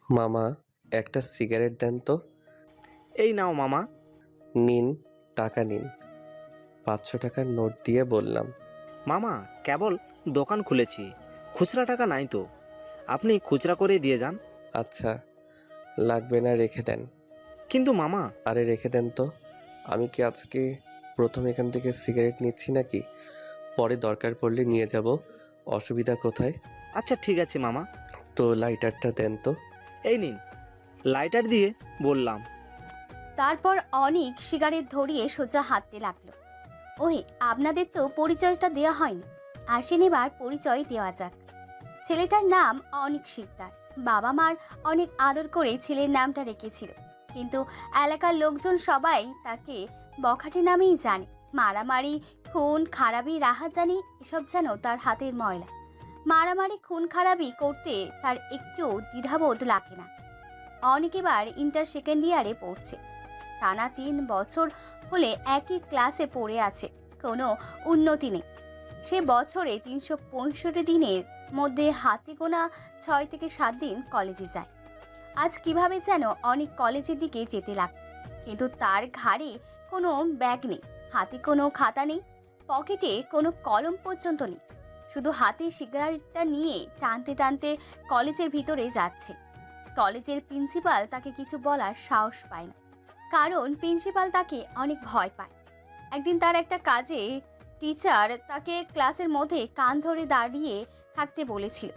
মামা, একটা সিগারেট দেন তো। এই নাও মামা। নিন, টাকা নিন। 500 টাকার নোট দিয়ে বললাম। মামা, কেবল দোকান খুলেছি, খুচরা টাকা নাই তো, আপনি খুচরা করে দিয়ে যান। আচ্ছা, লাগবে না, রেখে দেন। কিন্তু মামা। আরে রেখে দেন তো। আমি কি আজকে প্রথম এখান থেকে সিগারেট নিচ্ছি নাকি? পরে দরকার পড়লে নিয়ে যাব, অসুবিধা কোথায়? আচ্ছা ঠিক আছে মামা। তো লাইটারটা দেন তো। এই নিন। লাইটার দিয়ে বললাম। তারপর অনিক সিগারেট ধরিয়ে সোজা হাঁটতে লাগলো। ওই, আপনাদের তো পরিচয়টা দেওয়া হয়নি, আসেন এবার পরিচয় দেওয়া যাক। ছেলেটার নাম অনিক শিকদার। বাবা মার অনেক আদর করে ছেলের নামটা রেখেছিল, কিন্তু এলাকার লোকজন সবাই তাকে বখাটে নামেই জানে। মারামারি, খুন খারাপি, রাহাজানি এসব যেন তার হাতের ময়লা। মারামারি খুন খারাপি করতে তার একটু দ্বিধাবোধ লাগে না। অনেক এবার ইন্টার সেকেন্ড ইয়ারে পড়ছে। টানা 3 বছর হলে একই ক্লাসে পড়ে আছে, কোনো উন্নতি নেই। সে বছরে 365 দিনের মধ্যে হাতে গোনা 6 থেকে 7 দিন কলেজে যায়। আজ কিভাবে যেন অনেক কলেজের দিকে যেতে লাগলো, কিন্তু তার ঘাড়ে কোনো ব্যাগ নেই, হাতে কোনো খাতা নেই, পকেটে কোনো কলম পর্যন্ত নেই। শুধু হাতে সিগারেটটা নিয়ে টানতে টানতে কলেজের ভিতরে যাচ্ছে। কলেজের প্রিন্সিপাল তাকে কিছু বলার সাহস পায় না, কারণ প্রিন্সিপাল তাকে অনেক ভয় পায়। একদিন তার একটা কাজে টিচার তাকে ক্লাসের মধ্যে কান ধরে দাঁড়িয়ে থাকতে বলেছিল,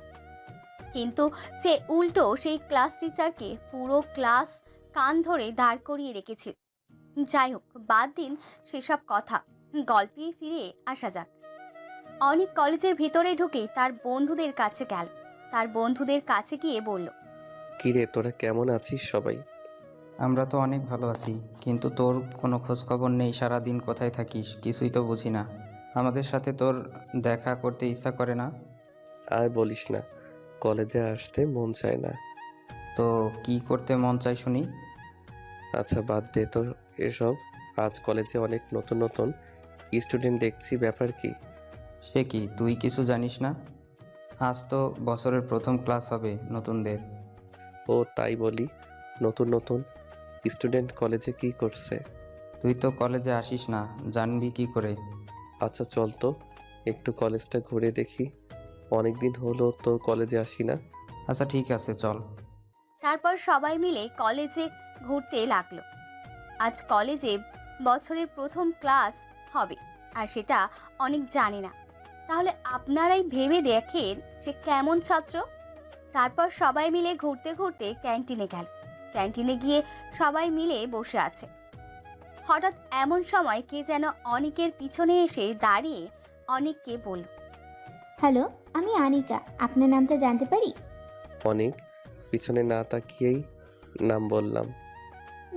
কিন্তু সে উল্টো সেই ক্লাস টিচারকে পুরো ক্লাস কান ধরে দাঁড় করিয়ে রেখেছিল। যাই হোক, বাদ দিন সেসব কথা, গল্পে ফিরে আসা যাক। অনেক কলেজের ভিতরে ঢুকে তার বন্ধুদের কাছে গেল। তার বন্ধুদের কাছে গিয়ে বলল, কিরে, তোরা কেমন আছিস সবাই? আমরা তো অনেক ভালো আছি, কিন্তু তোর কোনো খোঁজখবর নেই। সারাদিন কোথায় থাকিস কিছুই তো বুঝি না। আমাদের সাথে তোর দেখা করতে ইচ্ছা করে না? আর বলিস না, কলেজে আসতে মন চায় না। তো কি করতে মন চাই শুনি? আচ্ছা বাদ দে তো এসব। আজ কলেজে অনেক নতুন নতুন স্টুডেন্ট দেখছি, ব্যাপার কি? সে কি, তুই কিছু জানিস না? আজ তো বছরের প্রথম ক্লাস হবে নতুনদের। ও তাই বলি, নতুন নতুন স্টুডেন্ট কলেজে কি করছে? তুই তো কলেজে আসিস না, জানবি কি করে? আচ্ছা চল তো একটু কলেজটা ঘুরে দেখি, অনেক দিন হলো তো কলেজে আসি না। আচ্ছা ঠিক আছে, চল। তারপর সবাই মিলে কলেজে ঘুরতে লাগলো। আজ কলেজে বছরের প্রথম ক্লাস হবে, আর সেটা অনেক জানে না। তাহলে আপনারাই ভেবে দেখেন সে কেমন ছাত্র। তারপর সবাই মিলে ঘুরতে ঘুরতে ক্যান্টিনে গেল। ক্যান্টিনে গিয়ে সবাই মিলে বসে আছে। হঠাৎ এমন সময় কে যেন অনিকের পিছনে এসে দাঁড়িয়ে অনিককে বলল, হ্যালো, আমি আনিকা, আপনার নামটা জানতে পারি? অনেক পিছনে না তাকিয়েই নাম বললাম।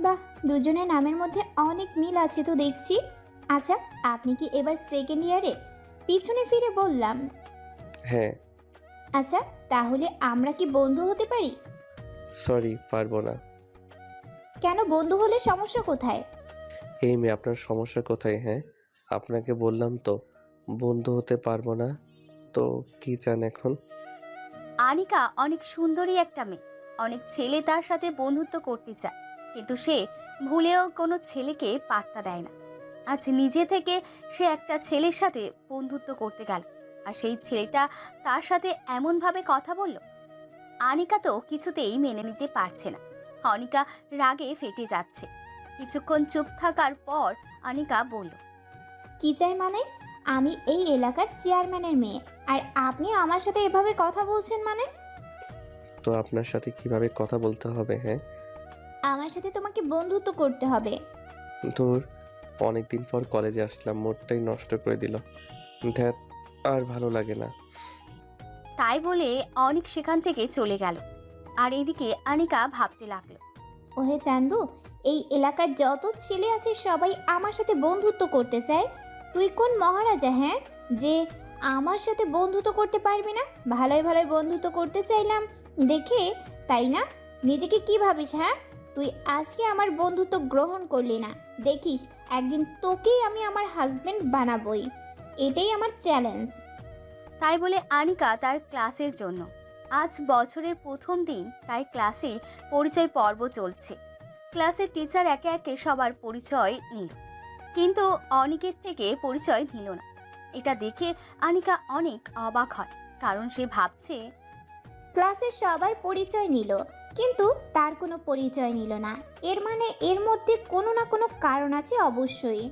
বাহ, দুজনের নামের মধ্যে অনেক মিল আছে তো দেখছি। আচ্ছা, আপনি কি এবার সেকেন্ড ইয়ারে? পিছনে ফিরে বললাম। হ্যাঁ। আচ্ছা, তাহলে আমরা কি বন্ধু হতে পারি? সরি, পারবো না। কেন, বন্ধু হলে সমস্যা কোথায়? এই মেয়ে, আপনার সমস্যা কোথায়? হ্যাঁ, আপনাকে বললাম তো বন্ধু হতে পারবো না। তো কি চান এখন? আনিকা অনেক সুন্দরী একটা মেয়ে। অনেক ছেলে তার সাথে বন্ধুত্ব করতে চায়, কিন্তু সে ভুলেও কোনো ছেলেকে পাত্তা দেয় না। আজ নিজে থেকে সে একটা ছেলের সাথে বন্ধুত্ব করতে গেল, আর সেই ছেলেটা তার সাথে এমনভাবে কথা বলল। আনিকা তো কিছুতেই মেনে নিতে পারছে না। অনিকা রাগে ফেটে যাচ্ছে। কিছুক্ষণ চুপ থাকার পর আনিকা বলল, কি চাই মানে? আমি এই এলাকার চেয়ারম্যানের মেয়ে, আর আপনি আমার সাথে এভাবে কথা বলছেন মানে? তো আপনার সাথে কিভাবে কথা বলতে হবে? হ্যাঁ, আমার সাথে তোমাকে বন্ধুত্ব করতে হবে। ধুর, অনেকদিন পর কলেজে আসলাম, মোডটাই নষ্ট করে দিল। ধ্যাত, আর ভালো লাগে না। তাই বলে অনিক সেখান থেকে চলে গেল। আর এদিকে আনিকা ভাবতে লাগলো, ওহে চান্দু, এই এলাকার যত ছেলে আছে সবাই আমার সাথে বন্ধুত্ব করতে চায়। তুই কোন মহারাজা, হ্যাঁ, যে আমার সাথে বন্ধুত্ব করতে পারবি না? ভালোই ভালোই বন্ধুত্ব করতে চাইলাম দেখে, তাই না? নিজেকে কি ভাবিস, হ্যাঁ? তুই আজকে আমার বন্ধুত্ব গ্রহণ করলি না, দেখিস একদিন তোকেই আমি আমার হাজবেন্ড বানাবই। এটাই আমার চ্যালেঞ্জ। তাই বলে আনিকা তার ক্লাসের জন্য আজ বছরের প্রথম দিন, তাই ক্লাসে পরিচয় পর্ব চলছে। ক্লাসের টিচার একে একে সবার পরিচয় নিল, কিন্তু অনিকের থেকে পরিচয় নিল না। এটা দেখে আনিকা অনেক অবাক হয়, কারণ সে ভাবছে ক্লাসের সবার পরিচয় নিল, কিন্তু তার কোনো পরিচয় নিল না। এর মানে এর মধ্যে কোনো না কোনো কারণ আছে অবশ্যই।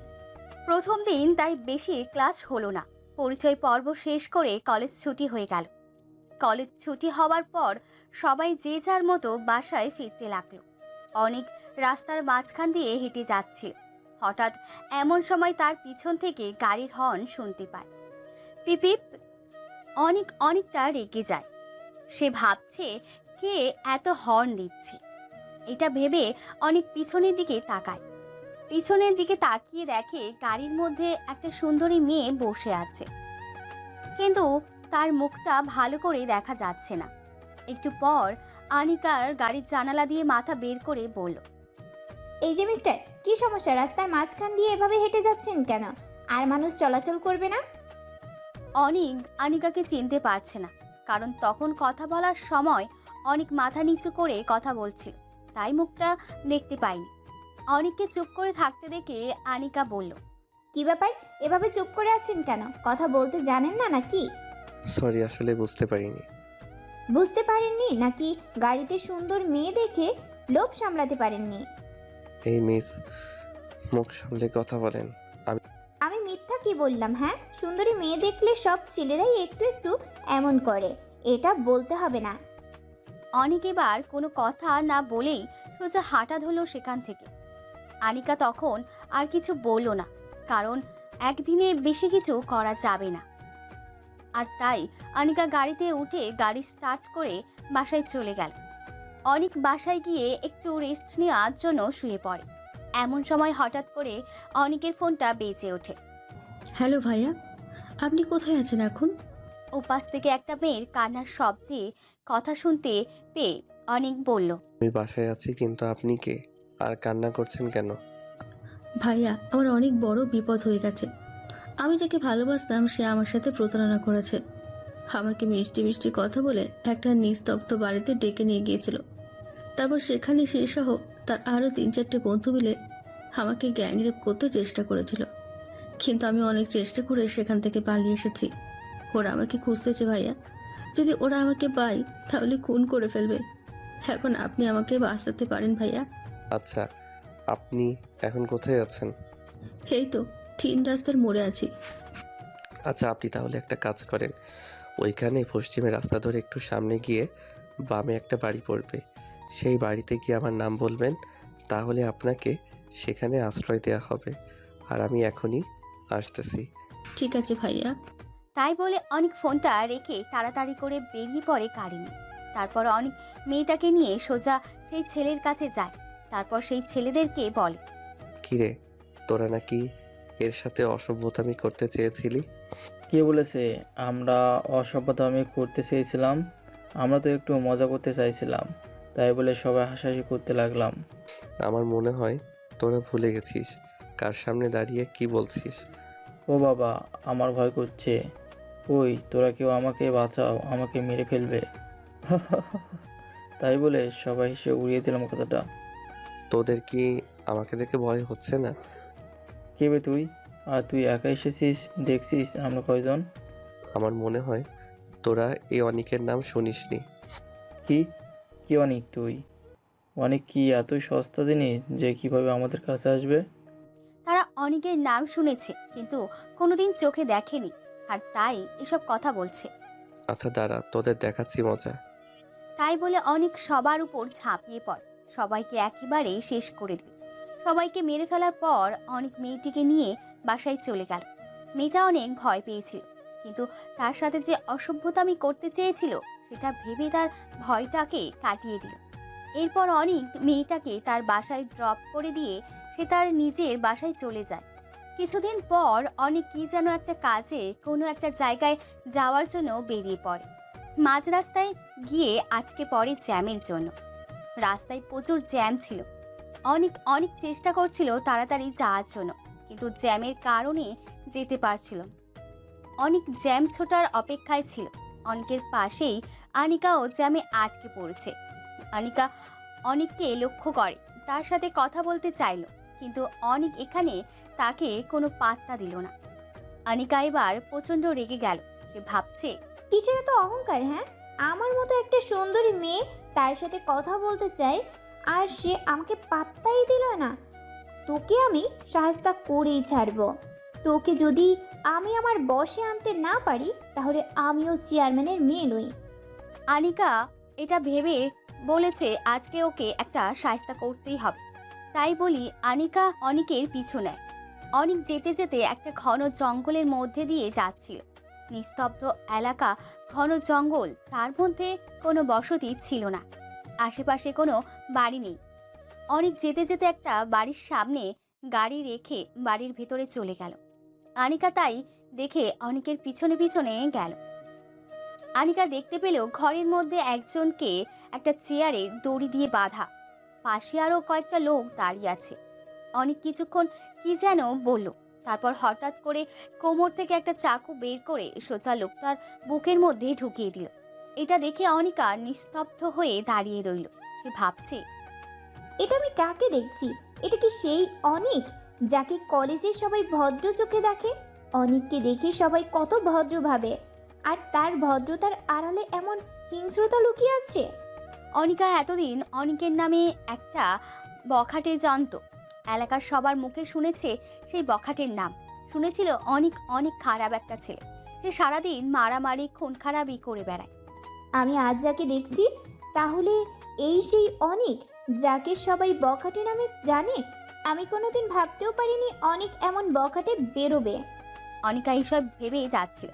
প্রথম দিন, তাই বেশি ক্লাস হলো না। পরিচয় পর্ব শেষ করে কলেজ ছুটি হয়ে গেল। কলেজ ছুটি হওয়ার পর সবাই যে যার মতো বাসায় ফিরতে লাগলো। অনেক রাস্তার মাঝখান দিয়ে হেঁটে যাচ্ছিল। হঠাৎ এমন সময় তার পিছন থেকে গাড়ির হর্ন শুনতে পায়। পিপিপ। অনেকটা রেগে যায়। সে ভাবছে কে এত হর্ন দিচ্ছে। এটা ভেবে অনেক পিছনের দিকে তাকায়। পিছনের দিকে তাকিয়ে দেখে গাড়ির মধ্যে একটা সুন্দরী মেয়ে বসে আছে, কিন্তু তার মুখটা ভালো করে দেখা যাচ্ছে না। একটু পর আনিকার গাড়ির জানালা দিয়ে মাথা বের করে বলল, এই যে মিস্টার, কি সমস্যা? রাস্তার মাঝখান দিয়ে এভাবে হেঁটে যাচ্ছেন কেন? আর মানুষ চলাচল করবে না? অনিক আনিকাকে চিনতে পারছে না, কারণ তখন কথা বলার সময় অনেক মাথা নিচু করে কথা বলছিল, তাই মুখটা দেখতে পায়নি। অনিককে চুপ করে থাকতে দেখে আনিকা বলল, কি ব্যাপার, এভাবে চুপ করে আছেন কেন? কথা বলতে জানেন না নাকি? সরি, আসলে বুঝতে পারিনি। বুঝতে পারেননি নাকি গাড়িতে সুন্দর মেয়ে দেখে লোভ সামলাতে পারেননি? এই মিস, মুখ সামলে কথা বলেন। আমি মিথ্যা কি বললাম? হ্যাঁ, সুন্দরী মেয়ে দেখলে সব ছেলেরাই একটু একটু এমন করে, এটা বলতে হবে না। অনিক এবার কোনো কথা না বলেই সোজা হাঁটা ধরল সেখান থেকে। আনিকা তখন আর কিছু বলল না, কারণ একদিনে বেশি কিছু করা যাবে না। আর তাই আনিকা গাড়িতে উঠে গাড়ি স্টার্ট করে বাসায় চলে গেল। অনিক বাসায় গিয়ে একটু রেস্ট নেওয়ার জন্য শুয়ে পড়ে। এমন সময় হঠাৎ করে অনিকের ফোনটা বেজে ওঠে। হ্যালো ভাইয়া, আপনি কোথায় আছেন এখন? ওপাশ থেকে একটা মেয়ের কান্নার শব্দে কথা শুনতে পেয়ে অনিক বলল, আমি বাসায় আছি, কিন্তু আপনি কে আর কান্না করছেন কেন? ভাইয়া, আমার অনেক বড় বিপদ হয়ে গেছে। আমি যাকে ভালোবাসতাম সে আমার সাথে প্রতারণা করেছে। আমাকে মিষ্টি মিষ্টি কথা বলে একটা নিস্তব্ধ বাড়িতে ডেকে নিয়ে গিয়েছিল। তারপর সেখানে সে সহ তার আরও 3-4টে বন্ধু মিলে আমাকে গ্যাংরেপ করতে চেষ্টা করেছিল, কিন্তু আমি অনেক চেষ্টা করে সেখান থেকে পালিয়ে এসেছি। ওরা আমাকে খুঁজতেছে ভাইয়া। যদি ওরা আমাকে পায় তাহলে খুন করে ফেলবে। এখন আপনি আমাকে বাঁচাতে পারেন ভাইয়া। আচ্ছা, আপনি এখন কোথায় আছেন? এই তো 3 রাস্তার মোড়ে আছি। আচ্ছা, আপনি তাহলে একটা কাজ করেন, ওইখানে পশ্চিমে রাস্তা ধরে একটু সামনে গিয়ে বামে একটা বাড়ি পড়বে, সেই বাড়িতে গিয়ে আমার নাম বলবেন, তাহলে আপনাকে সেখানে আশ্রয় দেওয়া হবে। আর আমি এখনই আসতেছি। ঠিক আছে ভাইয়া। তাই বলে অনিক ফোনটা রেখে তাড়াতাড়ি করে বেরিয়ে পড়ে গাড়ি নিয়ে। তারপর অনিক মেয়েটাকে নিয়ে সোজা সেই ছেলের কাছে যায়। তারপর সেই ছেলেদেরকে বলে, কিরে, তোরা নাকি এর সাথে অসভ্যতামি করতে চেয়েছিলি? কে বলেছে আমরা অসভ্যতামি করতে চেয়েছিলাম? আমরা তো একটু মজা করতে চাইছিলাম, তাই বলে সবাই হাসাহাসি করতে লাগলাম। আমার মনে হয় তোরা ভুলে গেছিস কার সামনে দাঁড়িয়ে কি বলছিস। ও বাবা, আমার ভয় করছে। ওই তোরা কেউ আমাকে বাঁচাও, আমাকে মেরে ফেলবে। তাই বলে সবাই হেসে উড়িয়ে দিলাম কথাটা। তোদের কি আমাকে দেখে ভয় হচ্ছে না? কে বে তুই? আর তুই একা এসেছিস? দেখছিস আমরা কয়জন? আমার মনে হয় তোরা এই অনিকের নাম শুনিসনি। কি কি অনিক? তুই অনেক কি এতই সস্তা জিনিস যে কিভাবে আমাদের কাছে আসবে? তারা অনিকের নাম শুনেছে, কিন্তু কোনোদিন চোখে দেখেনি, আর তাই এসব কথা বলছে। আচ্ছা দাঁড়া, তোদের দেখাচ্ছি মজা। তাই বলে অনিক সবার উপর ঝাঁপিয়ে পড়ে, সবাইকে একেবারে শেষ করে দিল। সবাইকে মেরে ফেলার পর অনিক মেয়েটিকে নিয়ে বাসায় চলে গেল। মেয়েটা অনেক ভয় পেয়েছিল, কিন্তু তার সাথে যে অসভ্যতামি করতে চেয়েছিল সেটা ভেবে তার ভয়টাকে কাটিয়ে দিল। এরপর অনিক মেয়েটাকে তার বাসায় ড্রপ করে দিয়ে সে তার নিজের বাসায় চলে যায়। কিছুদিন পর অনিক কি যেন একটা কাজে কোনো একটা জায়গায় যাওয়ার জন্য বেরিয়ে পড়ে। মাঝ রাস্তায় গিয়ে আটকে পড়ে জ্যামের জন্য। রাস্তায় প্রচুর জ্যাম ছিল। অনেক চেষ্টা করছিল তাড়াতাড়ি যাওয়ার জন্য, কিন্তু জ্যামের কারণে যেতে পারছিল না। অনেক জ্যাম ছোটার অপেক্ষায় ছিল। অনিকের পাশেই আনিকাও জ্যামে আটকে পড়েছে। আনিকা অনিককে লক্ষ্য করে, তার সাথে কথা বলতে চাইল, কিন্তু অনিক এখানে তাকে কোনো পাত্তা দিল না। আনিকা এবার প্রচণ্ড রেগে গেল। সে ভাবছে, কিসের এত অহংকার, হ্যাঁ? আমার মতো একটা সুন্দরী মেয়ে তার সাথে কথা বলতে চাই, আর সে আমাকে পাত্তাই দিল না। তোকে আমি সাহায্য করেই ছাড়বো। তোকে যদি আমি আমার বশে আনতে না পারি, তাহলে আমিও চেয়ারম্যানের মেয়ে নই। আনিকা এটা ভেবে বলেছে আজকে ওকে একটা শায়েস্তা করতেই হবে। তাই বলি আনিকা অনিকের পিছু নেয়। অনিক যেতে যেতে একটা ঘন জঙ্গলের মধ্যে দিয়ে যাচ্ছিল। নিস্তব্ধ এলাকা, ঘন জঙ্গল, তার মধ্যে কোনো বসতি ছিল না, আশেপাশে কোনো বাড়ি নেই। অনিক যেতে যেতে একটা বাড়ির সামনে গাড়ি রেখে বাড়ির ভেতরে চলে গেল। আনিকা তাই দেখে অনিকের পিছনে পিছনে গেল। আনিকা দেখতে পেল ঘরের মধ্যে একজনকে একটা চেয়ারে দড়ি দিয়ে বাঁধা, পাশে আরও কয়েকটা লোক দাঁড়িয়ে আছে। অনেক কিছুক্ষণ কি যেন বলল, তারপর হঠাৎ করে কোমর থেকে একটা চাকু বের করে সোজা লোকটার বুকের মধ্যে ঢুকিয়ে দিল। এটা দেখে অনিকা নিস্তব্ধ হয়ে দাঁড়িয়ে রইল। সে ভাবছে, এটা আমি কাকে দেখছি? এটা কি সেই অনিক যাকে কলেজের সবাই ভদ্র চোখে দেখে? অনিককে দেখে সবাই কত ভদ্র ভাবে, আর তার ভদ্রতার আড়ালে এমন হিংস্রতা লুকিয়ে আছে। অনিকা এতদিন অনিকের নামে একটা বখাটে জানত। এলাকার সবার মুখে শুনেছে সেই বখাটের নাম। শুনেছিল অনিক অনেক খারাপ একটা ছেলে, সে সারাদিন মারামারি খুন খারাপই করে বেড়ায়। আমি আজ যাকে দেখছি, তাহলে এই সেই অনিক যাকে সবাই বখাটে নামে জানে। আমি কোনোদিন ভাবতেও পারিনি অনিক এমন বখাটে বেরোবে। অনিকা এইসব ভেবেই যাচ্ছিল।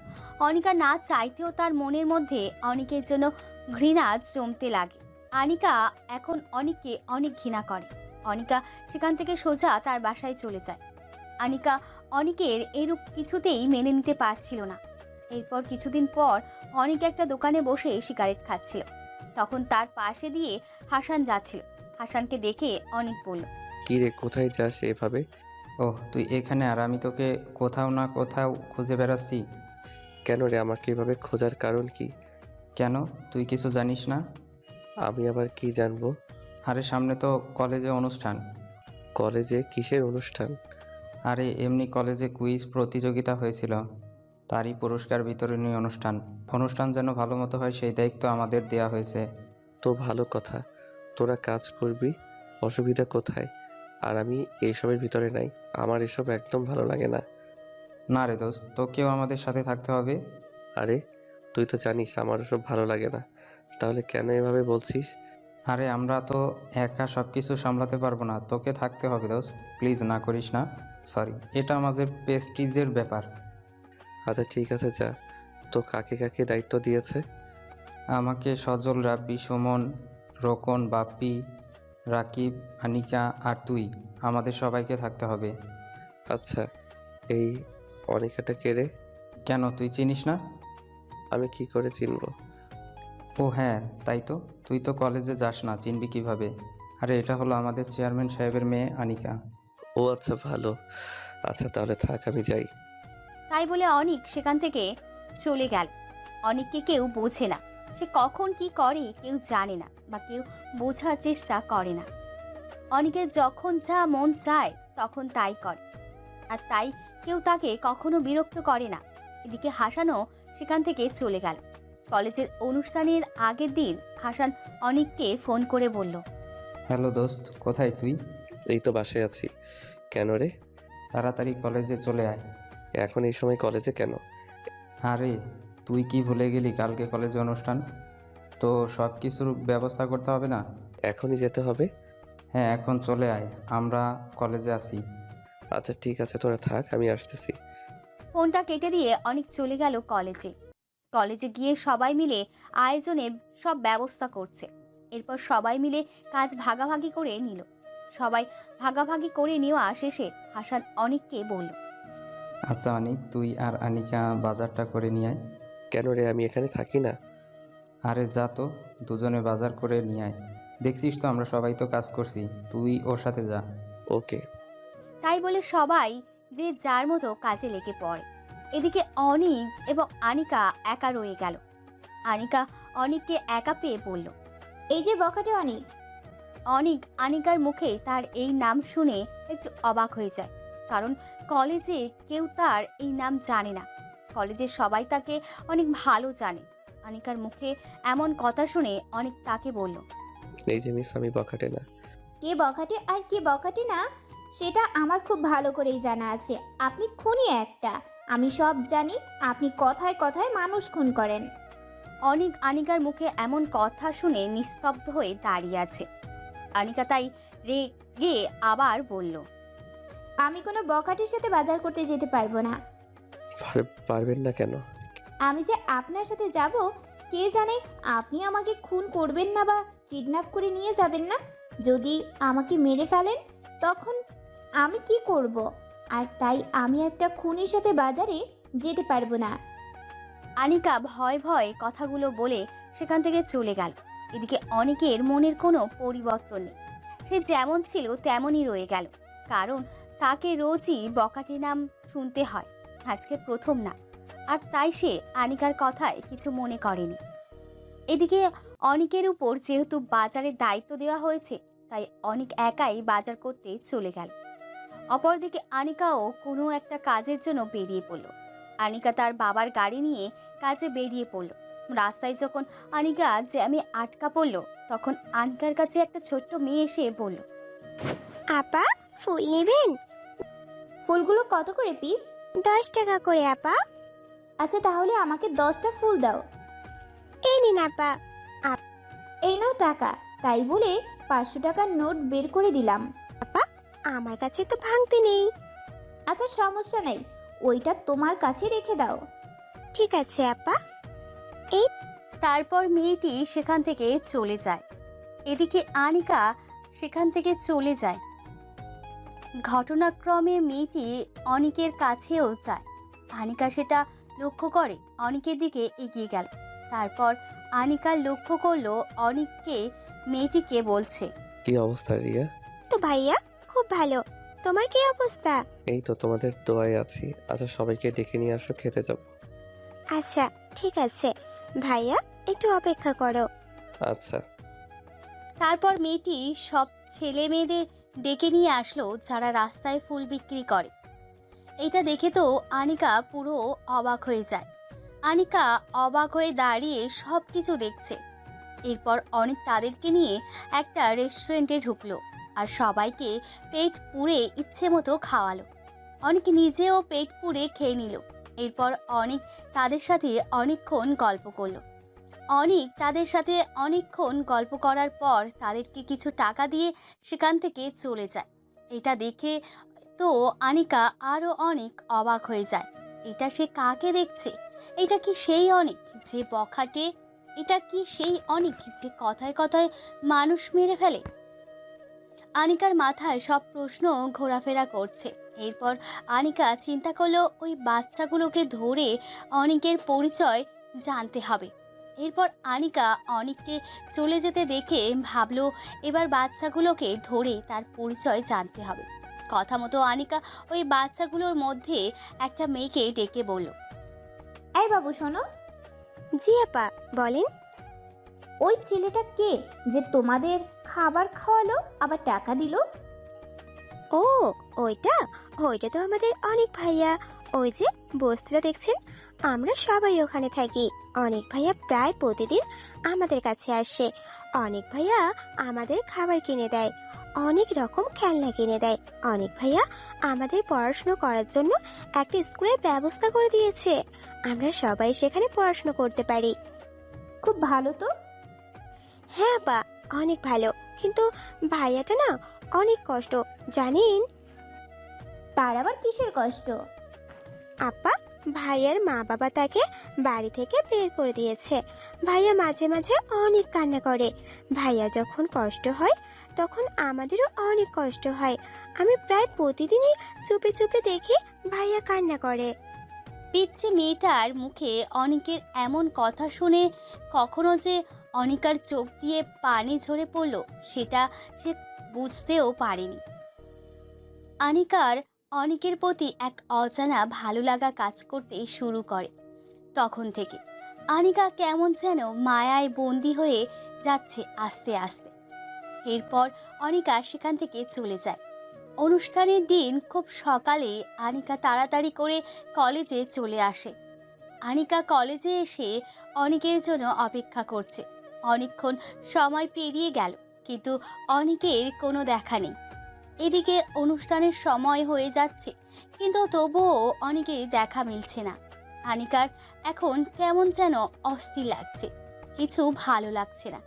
অনিকা না চাইতেও তার মনের মধ্যে অনিকের জন্য ঘৃণা জমতে লাগে। আনিকা এখন অনিককে অনেক ঘৃণা করে। অনিকা সেখান থেকে সোজা তার বাসায় চলে যায়। আনিকা অনিকের এরূপ কিছুতেই মেনে নিতে পারছিল না। এরপর কিছুদিন পর অনিক একটা দোকানে বসে সিগারেট খাচ্ছিল। তখন তার পাশে দিয়ে হাসান যাচ্ছিল। হাসানকে দেখে অনিক বলল, কি রে, কোথায় যাস এভাবে? ওহ, তুই এখানে, আর আমি তোকে কোথাও না কোথাও খুঁজে বেড়াচ্ছি। কেন রে, আমাকে এভাবে খোঁজার কারণ কি? কেন, তুই কিছু জানিস না? আমি আবার কি জানবো? আরে সামনে তো কলেজে অনুষ্ঠান। কলেজে কিসের অনুষ্ঠান? আরে এমনি কলেজে কুইজ প্রতিযোগিতা হয়েছিল, তারই পুরস্কার বিতরণী অনুষ্ঠান। অনুষ্ঠান যেন ভালো মতো হয় সেই দায়িত্ব আমাদের দেয়া হয়েছে। তো ভালো কথা, তোরা কাজ করবি, অসুবিধা কোথায়? আর আমি এইসবের ভিতরে নাই, আমার এসব একদম ভালো লাগে না। না রে দোস্ত, তোকেও আমাদের সাথে থাকতে হবে। আরে তুই তো জানিস আমার ওসব ভালো লাগে না, তাহলে কেন এভাবে বলছিস? আরে আমরা তো একা সব কিছু সামলাতে পারবো না, তোকে থাকতে হবে দোস্ত, প্লিজ না করিস না। সরি, এটা আমাদের প্রেস্টিজের ব্যাপার। আচ্ছা ঠিক আছে, যা। তো কাকে কাকে দায়িত্ব দিয়েছে? আমাকে সজল, রাব্বি, সুমন, রোকন, বাপ্পি, রাকিব, আনিকা আর তুই, আমাদের সবাইকে থাকতে হবে। আচ্ছা, এই অনিকাটা কে রে? কেন, তুই চিনিস না? আমি কি করে চিনবো? ও হ্যাঁ, তাই তো, তুই তো কলেজে যাস না, চিনবি কিভাবে? আরে এটা হলো আমাদের চেয়ারম্যান সাহেবের মেয়ে আনিকা। ও আচ্ছা, ভালো। আচ্ছা তাহলে থাক, আমি যাই। তাই বলে অনিক সেখান থেকে চলে গেল। অনিককে কেউ বোঝে না, সে কখন কি করে কেউ জানে না, বা কেউ বোঝার চেষ্টা করে না। অনিকের যখন যা মন চায় তখন তাই করে, আর তাই কেউ তাকে কখনো বিরক্ত করে না। এদিকে হাসানও সেখান থেকে চলে গেল। কলেজের অনুষ্ঠানের আগের দিন হাসান অনিককে ফোন করে বলল, হ্যালো দোস্ত, কোথায় তুই? এই তো বাসায় আছি। কেন রে? তাড়াতাড়ি কলেজে চলে আয়। এখন এই সময় কলেজে কেন? আরে তুই কি ভুলে গেলি কালকে কলেজে অনুষ্ঠান? তো সব কিছুর ব্যবস্থা করতে হবে না? এখনই যেতে হবে? হ্যাঁ, এখন চলে আয়, আমরা কলেজে আসি। আচ্ছা ঠিক আছে, তোরা থাক, আমি আসতেছি। ফোনটা কেটে দিয়ে অনিক চলে গেল কলেজে। কলেজে গিয়ে সবাই মিলে আয়োজনের সব ব্যবস্থা করছে। এরপর সবাই মিলে কাজ ভাগাভাগি করে নিল। সবাই ভাগাভাগি করে নেওয়া শেষে হাসান অনিককে বলল, আচ্ছা অনিক, তুই আর আনিকা বাজারটা করে নিয়ে আয়। কেন রে, আমি এখানে থাকি না? আরে যা তো, দুজনে বাজার করে নিয়ে আয়। দেখছিস তো আমরা সবাই তো কাজ করছি, তুই ওর সাথে যা। ওকে। তাই বলে সবাই যে যার মতো কাজে লেগে পড়ে। এদিকে অনিক এবং আনিকা একা রয়ে গেল। আনিকা অনিককে একা পেয়ে বলল। এই যে বখাটে অনেক। অনিক আনিকার মুখে তার এই নাম শুনে একটু অবাক হয়ে যায়, কারণ কলেজে কেউ তার এই নাম জানে না। কলেজের সবাই তাকে অনেক ভালো জানে। আনিকার মুখে এমন কথা শুনে অনেক তাকে বলল। এই যে মিস, আমি বখাটে না। কে বখাটে আর কে বখাটে না সেটা আমার খুব ভালো করেই জানা আছে। আপনি খুনি একটা, আমি সব জানি। আপনি কথায় কথায় মানুষ খুন করেন। অনিক আনিকার মুখে এমন কথা শুনে নিস্তব্ধ হয়ে দাঁড়িয়ে আছে। আনিকা তাই রেগে আবার বলল। আমি কোনো বখাটের সাথে বাজার করতে যেতে পারবো না। পারবেন না কেন? আমি যে আপনার সাথে যাব, কে জানে আপনি আমাকে খুন করবেন না বা কিডন্যাপ করে নিয়ে যাবেন না। যদি আমাকে মেরে ফেলেন তখন আমি কি করব? আর তাই আমি একটা খুনির সাথে বাজারে যেতে পারবো না। আনিকা ভয় ভয় কথাগুলো বলে সেখান থেকে চলে গেল। এদিকে অনেকের মনের কোনো পরিবর্তন নেই, সে যেমন ছিল তেমনই রয়ে গেল। কারণ তাকে রোজই বকাটে নাম শুনতে হয়, আজকে প্রথম না। আর তাই সে আনিকার কথায় কিছু মনে করেনি। এদিকে অনিকের উপর যেহেতু বাজারের দায়িত্ব দেওয়া হয়েছে, তাই অনিক একাই বাজার করতে চলে গেল। অপরদিকে আনিকাও কোনো একটা কাজের জন্য বেরিয়ে পড়ল। আনিকা তার বাবার গাড়ি নিয়ে কাজে বেরিয়ে পড়ল। রাস্তায় যখন আনিকা জ্যামে আটকা পড়ল, তখন আনিকার কাছে একটা ছোট্ট মেয়ে এসে বলল। আপা, ফুল নেবেন? ফুলগুলো কত করে পিস? 10 টাকা করে আপা। আচ্ছা, তাহলে আমাকে 10টা ফুল দাও। এই নিন আপা। এই নাও টাকা। তাই বলে 500 টাকার নোট বের করে দিলাম। আমার কাছে তো ভাঙতে নেই। আচ্ছা, সমস্যা নেই, ওইটা তোমার কাছে রেখে দাও। ঠিক আছে আপা। তারপর মেয়েটি সেখান থেকে চলে যায়। এদিকে আনিকা সেখান থেকে চলে যায়। ঘটনাক্রমে মেয়েটি অনিকের কাছেও যায়। আনিকা সেটা লক্ষ্য করে অনিকের দিকে এগিয়ে গেল। তারপর আনিকা লক্ষ্য করলো অনিককে মেয়েটিকে বলছে। কি অবস্থা রিয়া? তো ভাইয়া, খুব ভালো। তোমার কি অবস্থা? এই তো তোমাদের দোয়ায় আছি। আচ্ছা, সবাইকে ডেকে নিয়ে আসো, খেতে যাব। আচ্ছা ঠিক আছে ভাইয়া, একটু অপেক্ষা করো। আচ্ছা। তারপর মেয়েটি সব ছেলে মেয়েদের ডেকে নিয়ে আসলো যারা রাস্তায় ফুল বিক্রি করে। এটা দেখে তো আনিকা পুরো অবাক হয়ে যায়। আনিকা অবাক হয়ে দাঁড়িয়ে সব কিছু দেখছে। এরপর অনেক তাদেরকে নিয়ে একটা রেস্টুরেন্টে ঢুকলো আর সবাইকে পেট পুড়ে ইচ্ছে মতো খাওয়ালো। অনেক নিজেও পেট পুড়ে খেয়ে নিল। এরপর অনেক তাদের সাথে অনেকক্ষণ গল্প করলো। অনেক তাদের সাথে অনেকক্ষণ গল্প করার পর তাদেরকে কিছু টাকা দিয়ে সেখান থেকে চলে যায়। এটা দেখে তো আনিকা আরও অনেক অবাক হয়ে যায়। এটা সে কাকে দেখছে? এটা কি সেই অনেক যে বখাটে? এটা কি সেই অনেক যে কথায় কথায় মানুষ মেরে ফেলে? আনিকার মাথায় সব প্রশ্ন ঘোরাফেরা করছে। এরপর আনিকা চিন্তা করলো ওই বাচ্চাগুলোকে ধরে অনেকের পরিচয় জানতে হবে। এরপর আনিকা অনেককে চলে যেতে দেখে ভাবলো এবার বাচ্চাগুলোকে ধরে তার পরিচয় জানতে হবে। কথা মতো আনিকা ওই বাচ্চাগুলোর মধ্যে একটা মেয়েকে ডেকে বলল। এই বাবু শোনো। জি আপা, বলেন। ওই ছেলেটা কে যে তোমাদের খাবার খাওয়ালো আবার টাকা দিল? ও, ওইটা ওইটা তো আমাদের অনেক ভাইয়া। ওই যে বস্তিটা দেখছেন, আমরা সবাই ওখানে থাকি। অনেক ভাইয়া প্রায় প্রতিদিন আমাদের কাছে আসে। অনেক ভাইয়া আমাদের খাবার কিনে দেয়, অনেক রকম খেলনা কিনে দেয়। অনেক ভাইয়া আমাদের পড়াশোনা করার জন্য একটা স্কুলের ব্যবস্থা করে দিয়েছে। আমরা সবাই সেখানে পড়াশোনা করতে পারি। খুব ভালো তো। হ্যাঁ আপা, অনেক ভালো। কিন্তু ভাইয়াটা না অনেক কষ্ট, জানেন? তার আবার কিসের কষ্ট? আপা, ভাইয়ার মা বাবা তাকে বাড়ি থেকে বের করে দিয়েছে। ভাইয়া মাঝে মাঝে অনেক কান্না করে। ভাইয়া যখন কষ্ট হয় তখন আমাদেরও অনেক কষ্ট হয়। আমি প্রায় প্রতিদিনই চুপে চুপে দেখি ভাইয়া কান্না করে। পিচ্ছি মেয়েটার মুখে অনিকের এমন কথা শুনে কখনো যে অনিকার চোখ দিয়ে পানি ঝরে পড়ল সেটা সে বুঝতেও পারেনি। আনিকার অনিকের প্রতি এক অজানা ভালো লাগা কাজ করতে শুরু করে। তখন থেকে আনিকা কেমন যেন মায়ায় বন্দি হয়ে যাচ্ছে আস্তে আস্তে। এরপর অনিকা সেখান থেকে চলে যায়। অনুষ্ঠানের দিন খুব সকালে আনিকা তাড়াতাড়ি করে কলেজে চলে আসে। আনিকা কলেজে এসে অনিকের জন্য অপেক্ষা করছে। অনেকক্ষণ সময় পেরিয়ে গেল, কিন্তু অনিকের কোনো দেখা নেই। এদিকে অনুষ্ঠানের সময় হয়ে যাচ্ছে, কিন্তু তবুও অনিকের দেখা মিলছে না। আনিকার এখন কেমন যেন অস্থির লাগছে, কিছু ভালো লাগছে না।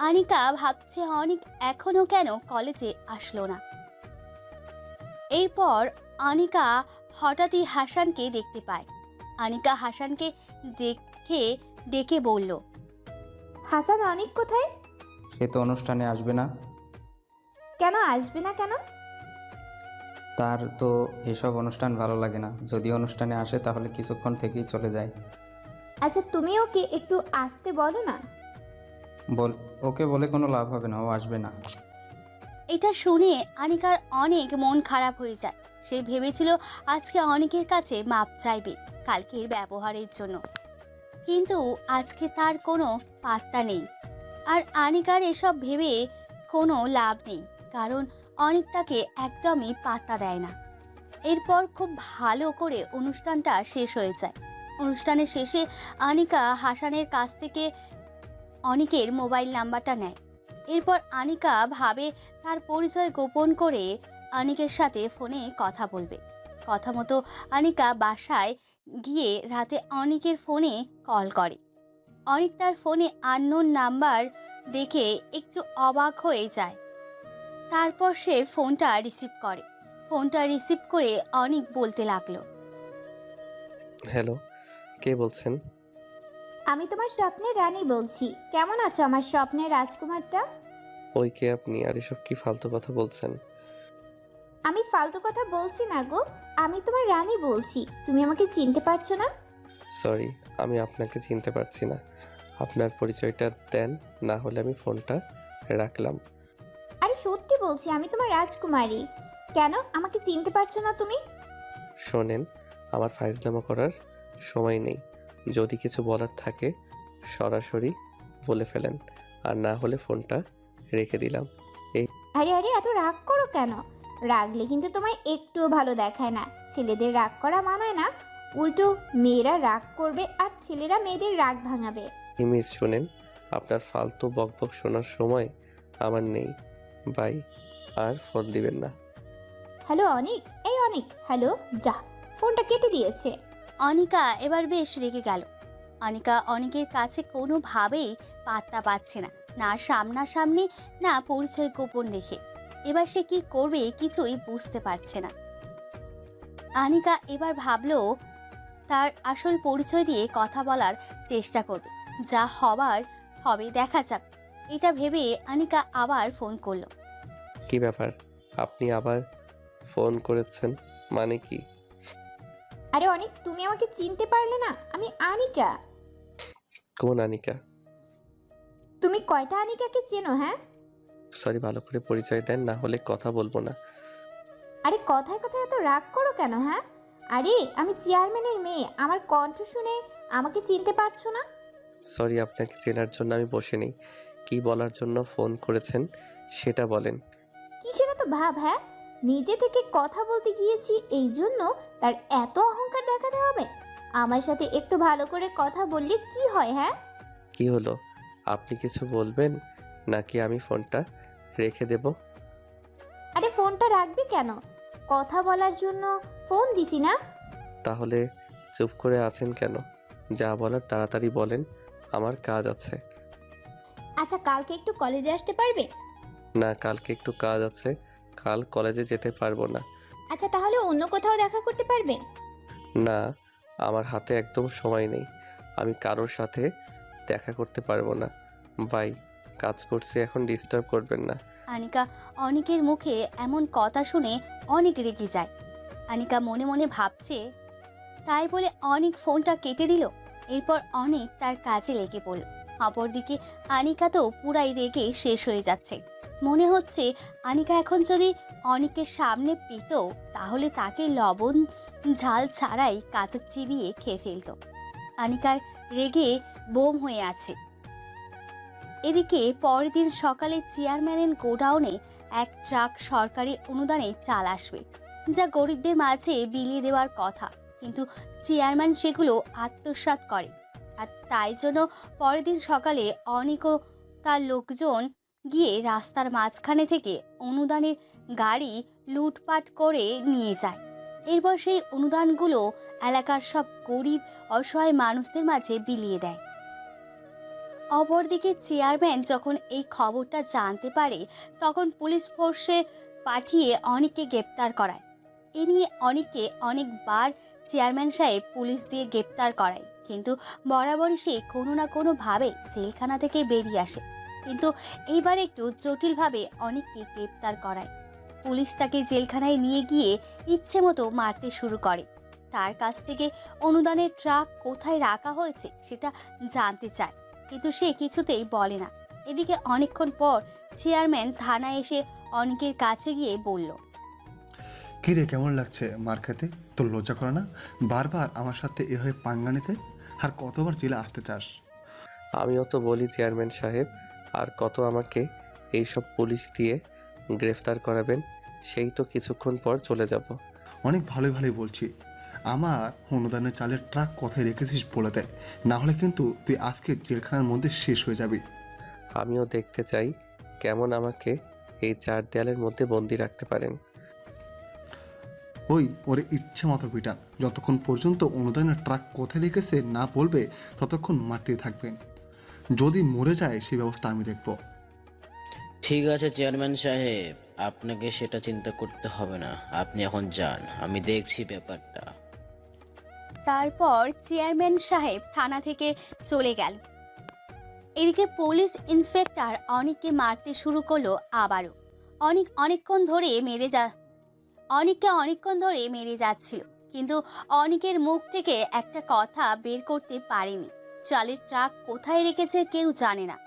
আনিকা ভাবছে অনিক এখনো কেন কলেজে আসলো না। এরপর আনিকা হঠাৎই হাসানকে দেখতে পায়। আনিকা হাসানকে দেখে ডেকে বলল, হাসান, অনেক কোথায়? সে তো অনুষ্ঠানে আসবে না। কেন আসবে না কেন? তার তো এসব অনুষ্ঠান ভালো লাগে না। যদি অনুষ্ঠানে আসে তাহলে কিছুক্ষণ থেকেই চলে যায়। আচ্ছা, তুমি ওকে একটু আসতে বলো না। ওকে বলে কোনো লাভ হবে না, ও আসবে না। এটা শুনে আনিকার অনেক মন খারাপ হয়ে যায়। সে ভেবেছিল আজকে অনেকের কাছে মাপ চাইবে কালকের ব্যবহারের জন্য, কিন্তু আজকে তার কোনো পাত্তা নেই। আর আনিকার এসব ভেবে কোনো লাভ নেই, কারণ অনেক তাকে একদমই পাত্তা দেয় না। এরপর খুব ভালো করে অনুষ্ঠানটা শেষ হয়ে যায়। অনুষ্ঠানের শেষে আনিকা হাসানের কাছ থেকে অনিকের মোবাইল নাম্বারটা নেয়। এরপর আনিকা ভাবে তার পরিচয় গোপন করে অনিকের সাথে ফোনে কথা বলবে। কথা মতো আনিকা বাসায় গিয়ে রাতে অনিকের ফোনে কল করে। অনিক তার ফোনে আননোন নাম্বার দেখে একটু অবাক হয়ে যায়। তারপর সে ফোনটা রিসিভ করে। ফোনটা রিসিভ করে অনিক বলতে লাগলো, হ্যালো, কে বলছেন? আমি তোমার স্বপ্নের রানী বলছি। কেমন আছো আমার স্বপ্নের রাজকুমারটা? ওই কে আপনি? আর এসব কি ফালতু কথা বলছেন? আমি ফালতু কথা বলছি না গো, আমি তোমার রানী বলছি। তুমি আমাকে চিনতে পারছো না? সরি, আমি আপনাকে চিনতে পারছি না। আপনার পরিচয়টা দেন, না হলে আমি ফোনটা রাখলাম। আরে সত্যি বলছি, আমি তোমার রাজকুমারী। কেন আমাকে চিনতে পারছো না তুমি? শোনেন, আমার ফাইজলামো করার সময় নেই। যদি কিছু বলার থাকে সরাসরি বলে ফেলেন, আর না হলে ফোনটা রেখে দিলাম। আরে আরে, এত রাগ করো কেন? রাগলে কিন্তু তোমায় একটুও ভালো দেখায় না। ছেলেদের রাগ করা মানায় না, উল্টো মেয়েরা রাগ করবে আর ছেলেরা মেয়েদের রাগ ভাঙাবে। মিস শোনেন, আপনার ফালতু বকবক শোনার সময় আমার নেই। বাই, আর ফোন দিবেন না। হ্যালো অনিক, এই অনিক, হ্যালো। যা, ফোনটা কেটে দিয়েছে। অনিকা এবার বেশ রেগে গেল। অনিকা অনিকের কাছে কোনোভাবেই পাত্তা পাচ্ছে না, না সামনাসামনি না পরিচয় গোপন রেখে। এবার সে কি করবে কিছুই বুঝতে পারছে না। আনিকা এবার ভাবলো তার আসল পরিচয় দিয়ে কথা বলার চেষ্টা করবে, যা হবার হবে দেখা যাক। এটা ভেবে আনিকা আবার ফোন করলো। কি ব্যাপার, আপনি আবার ফোন করেছেন? মানে কি? আরে অনিক, তুমি আমাকে চিনতে পারলে না? আমি আনিকা। কোন আনিকা? তুমি কয়টা আনিকাকে চেনো? হ্যাঁ, সরি, ভালো করে পরিচয় দেন, না হলে কথা বলবো না। আরে কথায় কথায় এত রাগ করো কেন? হ্যাঁ, আরে আমি চেয়ারম্যানের মেয়ে। আমার কণ্ঠ শুনে আমাকে চিনতে পারছো না? সরি, আপনাকে চেনার জন্য আমি বসে নেই। কি বলার জন্য ফোন করেছেন সেটা বলেন। কিসের এত ভাব? হ্যাঁ, নিজে থেকে কথা বলতে গিয়েছি এই জন্য তার এত অহংকার দেখাতে হবে? আমার সাথে একটু ভালো করে কথা বললে কি হয়? হ্যাঁ, কি হলো, আপনি কিছু বলবেন নাকি আমি ফোনটা রেখে দেব? আরে ফোনটা রাখবি কেন? কথা বলার জন্য ফোন দিছি না? তাহলে চুপ করে আছেন কেন? যা বলার তাড়াতাড়ি বলেন, আমার কাজ আছে। আচ্ছা, কালকে একটু কলেজে আসতে পারবে? না, কালকে একটু কাজ আছে, কাল কলেজে যেতে পারবো না। আচ্ছা, তাহলে অন্য কোথাও দেখা করতে পারবে? না, আমার হাতে একদম সময় নেই, আমি কারোর সাথে দেখা করতে পারবো না। বাই, কাজ করছি এখন, ডিস্টার্ব করবেন না। আনিকা অনিকের মুখে এমন কথা শুনে অনেক রেগে যায়। আনিকা মনে মনে ভাবছে, তাই বলে অনিক ফোনটা কেটে দিল। এরপর অনিক তার কাজে লেগে পড়ল। অপরদিকে আনিকা তো পুরাই রেগে শেষ হয়ে যাচ্ছে। মনে হচ্ছে আনিকা এখন যদি অনিকের সামনে পেত তাহলে তাকে লবণ ঝাল ছাড়াই কাঁচা চিবিয়ে খেয়ে ফেলত। আনিকার রেগে বোম হয়ে আছে। এদিকে পরের দিন সকালে চেয়ারম্যানের গোডাউনে এক ট্রাক সরকারি অনুদানে চাল আসবে, যা গরিবদের মাঝে বিলিয়ে দেওয়ার কথা, কিন্তু চেয়ারম্যান সেগুলো আত্মসাৎ করে। আর তাই জন্য পরের দিন সকালে অনিক ও তার লোকজন গিয়ে রাস্তার মাঝখানে থেকে অনুদানের গাড়ি লুটপাট করে নিয়ে যায়। এরপর সেই অনুদানগুলো এলাকার সব গরিব অসহায় মানুষদের মাঝে বিলিয়ে দেয়। অপরদিকে চেয়ারম্যান যখন এই খবরটা জানতে পারে, তখন পুলিশ ফোর্সে পাঠিয়ে অনিককে গ্রেপ্তার করায়। এ নিয়ে অনিককে অনেকবার চেয়ারম্যান সাহেব পুলিশ দিয়ে গ্রেপ্তার করায়, কিন্তু বরাবরই সে কোনো না কোনোভাবে জেলখানা থেকে বেরিয়ে আসে। কিন্তু এইবার একটু জটিলভাবে অনিককে গ্রেপ্তার করায়। পুলিশ তাকে জেলখানায় নিয়ে গিয়ে ইচ্ছে মতো মারতে শুরু করে। তার কাছ থেকে অনুদানের ট্রাক কোথায় রাখা হয়েছে সেটা জানতে চায়, কিন্তু সে কিছুতেই বলে না। এদিকে অনেকক্ষণ পর চেয়ারম্যান থানায় এসে অনিকের কাছে গিয়ে বলল, কী রে, কেমন লাগছে মার খেতে? তোর লজ্জা করে না বারবার আমার সাথে এভাবে পাঙ্গা নিতে? আর কতবার জেলে আসতে চাস? আমিও তো বলি চেয়ারম্যান সাহেব, আর কত আমাকে এইসব পুলিশ দিয়ে গ্রেফতার করাবেন? সেই তো কিছুক্ষণ পর চলে যাব। অনেক ভালোই ভালোই বলছি। আমার অনুদানের চালের ট্রাক কোথায় রেখেছিস বলে দেয়, না হলে কিন্তু তুই আজকে জেলখানার মধ্যে শেষ হয়ে যাবি। আমিও দেখতে চাই কেমন আমাকে এই 4 দেয়ালের মধ্যে বন্দি রাখতে পারেন। ওই ওরে ইচ্ছে মতো পিটান, যতক্ষণ পর্যন্ত অনুদানের ট্রাক কোথায় রেখেছে না বলবে ততক্ষণ মারতেই থাকবেন। যদি মরে যায় সেই ব্যবস্থা আমি দেখব। ঠিক আছে চেয়ারম্যান সাহেব, আপনাকে সেটা চিন্তা করতে হবে না, আপনি এখন যান, আমি দেখছি ব্যাপারটা। তারপর চেয়ারম্যান সাহেব থানা থেকে চলে গেল। এদিকে পুলিশ ইন্সপেক্টর অনিককে মারতে শুরু করলো আবারও। অনিককে অনেকক্ষণ ধরে মেরে যাচ্ছিল, কিন্তু অনিকের মুখ থেকে একটা কথা বের করতে পারেনি। চালের ট্রাক কোথায় রেখেছে কেউ জানে না।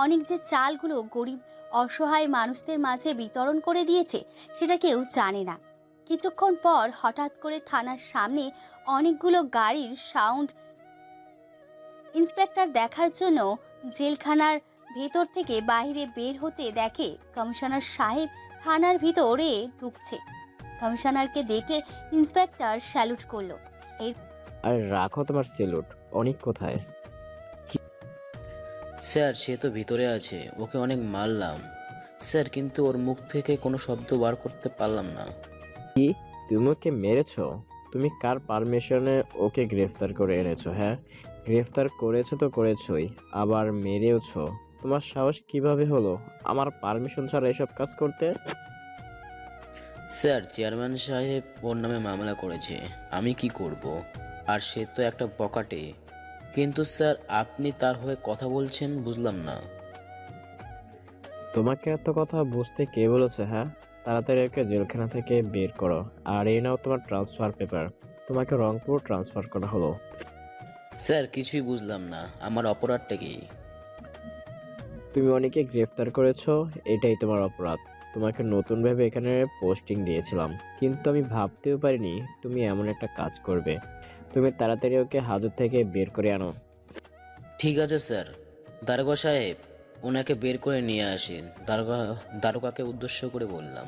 অনিক যে চালগুলো গরিব অসহায় মানুষদের মাঝে বিতরণ করে দিয়েছে সেটা কেউ জানে না। কিছুক্ষণ পর হঠাৎ করে থানার সামনে অনেকগুলো গাড়ির সাউন্ড ইন্সপেক্টর দেখার জন্য জেলখানার ভেতর থেকে বাইরে বের হতে দেখে কমিশনার সাহেব থানার ভিতরে ঢুকছে। কমিশনারকে দেখে ইন্সপেক্টর স্যালুট করলো। আর রাখো তোমার সেলুট। অনেক কোথায়? স্যার সে তো ভিতরে আছে, ওকে অনেক মারলাম স্যার, কিন্তু ওর মুখ থেকে কোনো শব্দ বার করতে পারলাম না। তুমি ওকে মেরেছো? তুমি কার পারমিশনে ওকে গ্রেফতার করে এনেছো? হ্যাঁ, গ্রেফতার করেছো তো করেছোই, আবার মেরেওছো। তোমার সাহস কিভাবে হলো আমার পারমিশন ছাড়া এসব কাজ করতে? স্যার চেয়ারম্যান সাহেব ওর নামে মামলা করেছে, আমি কি করব? আর সে তো একটা বকাটে। কিন্তু স্যার আপনি তার হয়ে কথা বলছেন, বুঝলাম না। তোমাকে এত কথা বুঝতে কে বলেছে? হ্যাঁ, তাড়াতাড়ি ওকে জেলখানা থেকে বের করো। আর এই নাও তোমার ট্রান্সফার পেপার, তোমাকে রংপুর ট্রান্সফার করা হলো। স্যার কিছুই বুঝলাম না, আমার অপরাধটা কি? তুমি অনেকে গ্রেফতার করেছো, এটাই তোমার অপরাধ। তোমাকে নতুন ভেবে এখানে পোস্টিং দিয়েছিলাম, কিন্তু আমি ভাবতেও পারিনি তুমি এমন একটা কাজ করবে। তুমি তাড়াতাড়ি ওকে হাজত থেকে বের করে আনো। ঠিক আছে স্যার। দারোগা সাহেব ওনাকে বের করে নিয়ে আসেন, দারোগাকে উদ্দেশ্য করে বললাম।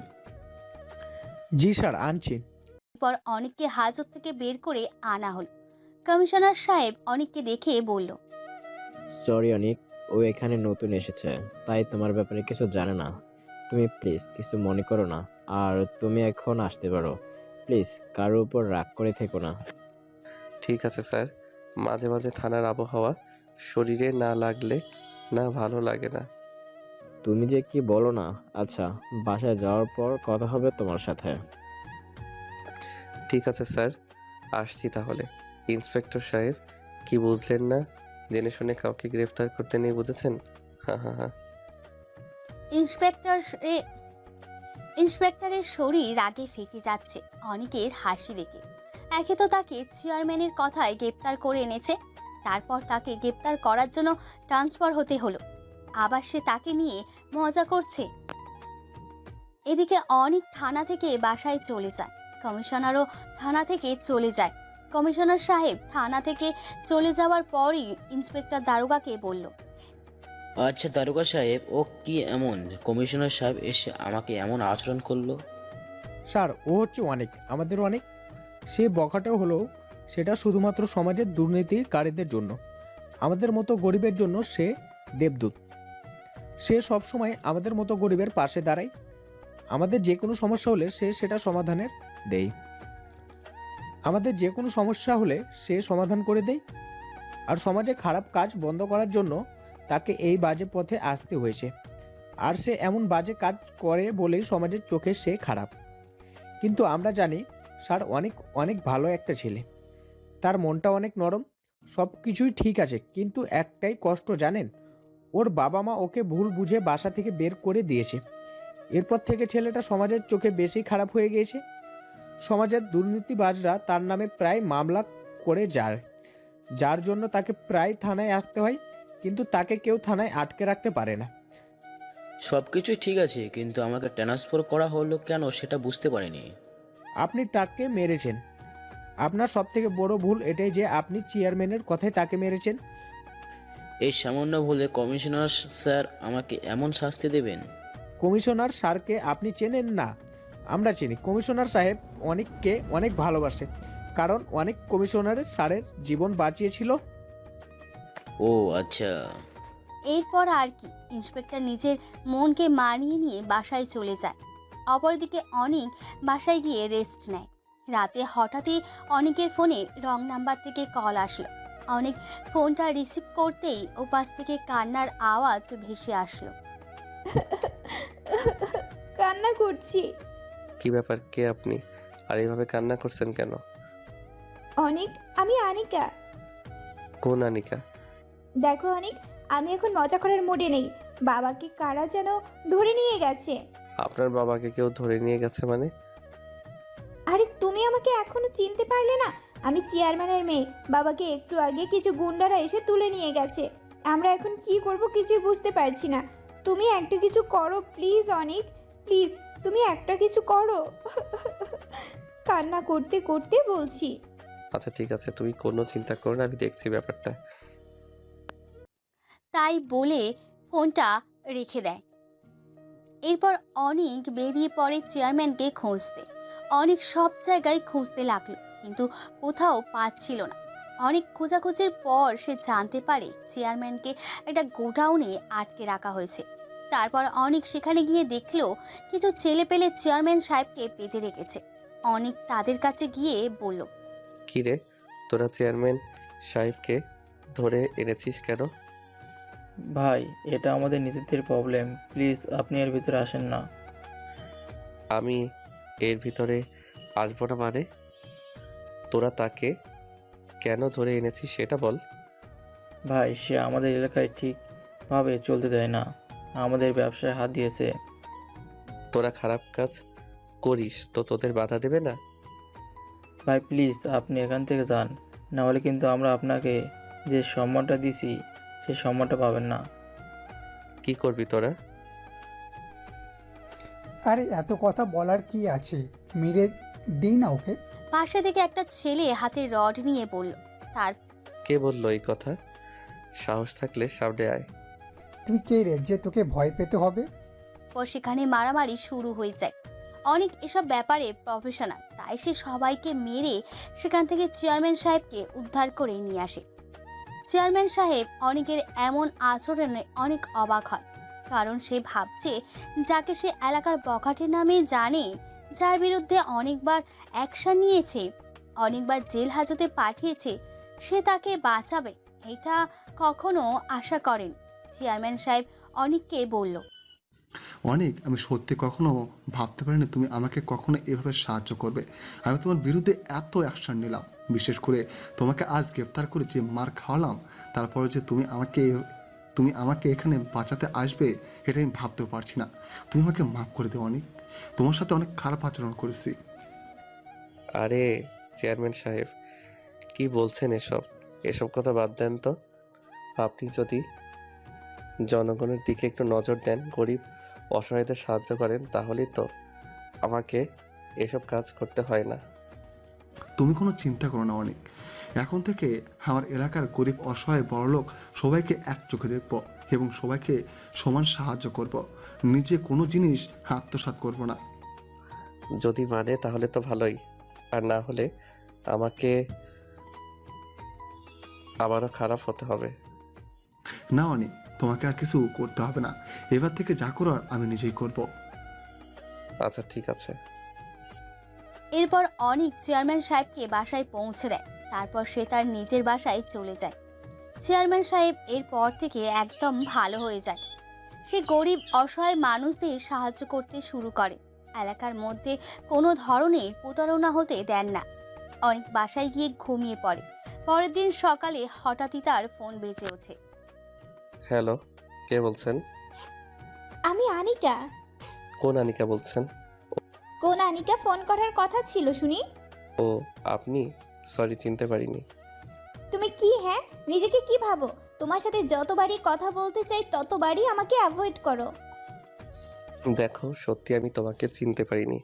জি স্যার, আনছি। পর অনিককে হাজত থেকে বের করে আনা হলো। কমিশনার সাহেব অনিককে দেখে বলল, সরি অনিক, ও এখানে নতুন এসেছে, তাই তোমার ব্যাপারে কিছু জানে না। তুমি প্লিজ কিছু মনে করো না, আর তুমি এখন আসতে পারো। প্লিজ কারোর উপর রাগ করে থেকো না। ঠিক আছে স্যার, মাঝে মাঝে থানার আবহাওয়া শরীরে না লাগলে না ভালো লাগে না। তুমি যে কি বলো না। আচ্ছা, বাসায় যাওয়ার পর কথা হবে তোমার সাথে। ঠিক আছে স্যার, আসছি তাহলে। ইন্সপেক্টর সাহেব, কি বুঝলেন না? জেনে শুনে কাউকে গ্রেফতার করতে নেই, বুঝেছেন? হ্যাঁ হ্যাঁ হ্যাঁ। ইন্সপেক্টরের শরীর রাগে ফেটে যাচ্ছে অনিকের হাসি দেখে। একে তো তাকে চেয়ারম্যানের কথায় গ্রেপ্তার করে এনেছে, তারপর তাকে গ্রেপ্তার করার জন্য ট্রান্সফার হতে হলো, আবার সে তাকে নিয়ে মজা করছে। এদিকে অনিক থানা থেকে বাসায় চলে যায়, কমিশনারও থানা থেকে চলে যায়। কমিশনার সাহেব থানা থেকে চলে যাওয়ার পরই ইন্সপেক্টর দারোগাকে বলল, আচ্ছা দারোগা সাহেব, ও কি এমন? কমিশনার সাহেব এসে আমাকে এমন আচরণ করলো? স্যার, ও হচ্ছে অনেক, আমাদের অনেক। সে বখাটেও হলো, সেটা শুধুমাত্র সমাজের দুর্নীতিকারীদের জন্য। আমাদের মতো গরিবের জন্য সে দেবদূত। সে সবসময় আমাদের মতো গরিবের পাশে দাঁড়ায়। আমাদের যে কোনো সমস্যা হলে সে সেটা সমাধানের দেয়। আমাদের যে কোনো সমস্যা হলে সে সমাধান করে দেয়। আর সমাজে খারাপ কাজ বন্ধ করার জন্য তাকে এই বাজে পথে আসতে হয়েছে। আর সে এমন বাজে কাজ করে বলেই সমাজের চোখে সে খারাপ। কিন্তু আমরা জানি স্যার অনেক অনেক ভালো একটা ছেলে। তার মনটা অনেক নরম, সব কিছুই ঠিক আছে, কিন্তু একটাই কষ্ট জানেন, ওর বাবা মা ওকে ভুল বুঝে বাসা থেকে বের করে দিয়েছে। এরপর থেকে ছেলেটা সমাজের চোখে বেশি খারাপ হয়ে গিয়েছে। সমাজের দুর্নীতিবাজরা তার নামে প্রায় মামলা করে যায়, যার জন্য তাকে প্রায় থানায় আসতে হয়, কিন্তু তাকে কেউ থানায় আটকে রাখতে পারে না। সব কিছুই ঠিক আছে, কিন্তু আমাকে ট্রান্সফার করা হলো কেন সেটা বুঝতে পারিনি। আপনি তাকে মেরেছেন। আপনার সব থেকে বড় ভুল এটাই যে আপনি চেয়ারম্যানের কথায় তাকে মেরেছেন। এই সামান্য ভুলে কমিশনার স্যার আমাকে এমন শাস্তি দেবেন? কমিশনার স্যারকে আপনি চেনেন না, আমরা চিনি। কমিশনার সাহেব অনেককে অনেক ভালোবাসে, কারণ অনেক কমিশনারের স্যারের জীবন বাঁচিয়েছিল। ও আচ্ছা। এরপর আর কি, ইন্সপেক্টর নিজের মনকে মানিয়ে নিয়ে বাসায় চলে যায়। অপরদিকে অনিক বাসায় গিয়ে রেস্ট নেয়। রাতে হঠাৎই অনিকের ফোনে রং নাম্বার থেকে কল আসলো। অনিক ফোনটা রিসিভ করতেই ওপাশ থেকে কান্নার আওয়াজ ভেসে আসলো। কান্না করছি। কি ব্যাপার, কে আপনি? আর এইভাবে কান্না করছেন কেন? অনিক, আমি আনিকা। কোন আনিকা? দেখো অনিক, আমি এখন মজা করার মুডে নেই। বাবাকে কারা যেন ধরে নিয়ে গেছে। আপনার বাবাকে কেউ ধরে নিয়ে গেছে মানে? আরে তুমি আমাকে এখনো চিনতে পারলে না? আমি চেয়ারম্যানের মেয়ে। বাবাকে একটু আগে কিছু গুন্ডারা এসে তুলে নিয়ে গেছে। আমরা এখন কি করব কিছুই বুঝতে পারছি না। তুমি একটা কিছু করো প্লিজ অনিক, প্লিজ তুমি একটা কিছু করো। কান্না করতে করতে বলছি। আচ্ছা ঠিক আছে, তুমি কোনো চিন্তা করো না, আমি দেখছি ব্যাপারটা। তাই বলে ফোনটা রেখে দেয়। এরপর অনিক বেরিয়ে পড়ে চেয়ারম্যানকে খুঁজতে। অনেক সব জায়গায় খুঁজতে লাগলো, কিন্তু কোথাও পাচ্ছিল না। অনেক খোঁজাখুঁজির পর সে জানতে পারে চেয়ারম্যানকে একটা গোডাউনে আটকে রাখা হয়েছে। তারপর অনেক সেখানে গিয়ে দেখলো কিছু ছেলে পেলে চেয়ারম্যান সাহেবকে বেঁধে রেখেছে। অনেক তাদের কাছে গিয়ে বলল, কি রে, তোরা চেয়ারম্যান সাহেবকে ধরে এনেছিস কেন? ভাই, এটা আমাদের নিজেদের প্রবলেম, প্লিজ আপনি এর ভিতরে আসেন না। আমি এর ভিতরে আসবো না মানে? তোরা তাকে কেন ধরে এনেছিস সেটা বল। ভাই, সে আমাদের এলাকায় ঠিকভাবে চলতে দেয় না, আমাদের ব্যবসায় হাত দিয়েছে। তোরা খারাপ কাজ করিস তো তোদের বাধা দেবে না? ভাই প্লিজ আপনি এখান থেকে যান, না হলে কিন্তু আমরা আপনাকে যে সম্মানটা দিছি সেই সম্মানটা পাবেন না। কি করবি তোরা? আরে এত কথা বলার কি আছে, মেরে দিই না ওকে। পাশে থেকে একটা ছেলে হাতে রড নিয়ে বলল, তার কে বললো এই কথা? সাহস থাকলে সামনে আয়। তুই কে রে যে তোকে ভয় পেতে হবে? পর সেখানে মারামারি শুরু হয়ে যায়। অনেক এসব ব্যাপারে প্রফেশনাল, তাই সে সবাইকে মেরে সেখান থেকে চেয়ারম্যান সাহেবকে উদ্ধার করে নিয়ে আসে। চেয়ারম্যান সাহেব অনেকের এমন আচরণে অনেক অবাক হয়, কারণ সে ভাবছে যাকে সে এলাকার বখাটে নামে জানে, যার বিরুদ্ধে অনেকবার অ্যাকশন নিয়েছে, অনেকবার জেল হাজতে পাঠিয়েছে, সে তাকে বাঁচাবে এটা কখনো আশা করেন। চেয়ারম্যান সাহেব অনেককে বলল, অনেক, আমি সত্যি কখনো ভাবতে পারিনি তুমি আমাকে কখনো এভাবে সাহায্য করবে। আমি তোমার বিরুদ্ধে এত অ্যাকশন নিলাম, বিশেষ করে তোমাকে আজ গ্রেফতার করে যে মার খাওয়ালাম, তারপরে যে তুমি আমাকে এখানে বাঁচাতে আসবে এটা আমি ভাবতেও পারছি না। তুমি আমাকে মাফ করে দেও অনেক, তোমার সাথে অনেক খারাপ আচরণ করেছি। আরে চেয়ারম্যান সাহেব, কি বলছেন এসব কথা বাদ দেন তো। আপনি যদি জনগণের দিকে একটু নজর দেন, গরিব অসহায়দের সাহায্য করেন, তাহলেই তো আমাকে এসব কাজ করতে হয় না। তুমি কোনো চিন্তা করো না অনেক। এখন থেকে আমার এলাকার গরিব অসহায় বড়লোক সবাইকে এক চোখে দেখব এবং সবাইকে সমান সাহায্য করব। নিজে কোনো জিনিস আত্মসাৎ করব না। যদি মানে তাহলে তো ভালোই, আর না হলে আমাকে আবারও খারাপ হতে হবে। না অনেক, তোমাকে আর কিছু করতে হবে না। এবার থেকে যা করার আমি নিজেই করব। আচ্ছা ঠিক আছে। এরপর অনিক চেয়ারম্যান সাহেবকে বাসায় পৌঁছে দেয়। তারপর সে তার নিজের বাসায় চলে যায়। চেয়ারম্যান সাহেব এরপর থেকে একদম ভালো হয়ে যায়। সে গরিব অসহায় মানুষদের সাহায্য করতে শুরু করে। এলাকার মধ্যে কোনো ধরনের প্রতারণা হতে দেন না। অনেক বাসায় গিয়ে ঘুমিয়ে পড়ে। পরের দিন সকালে হঠাৎই তার ফোন বেজে ওঠে। হ্যালো, কে বলছেন? আমি আনিকা। কোন আনিকা বলছেন? কোন আনিকা ফোন করার কথা ছিল শুনি? ও আপনি? সরি, চিনতে পারিনি। তুমি কি হ্যাঁ, নিজেকে কি ভাবো? তোমার সাথে যতবারই কথা বলতে চাই ততবারই আমাকে অ্যাভয়েড করো। দেখো, সত্যি আমি তোমাকে চিনতে পারিনি।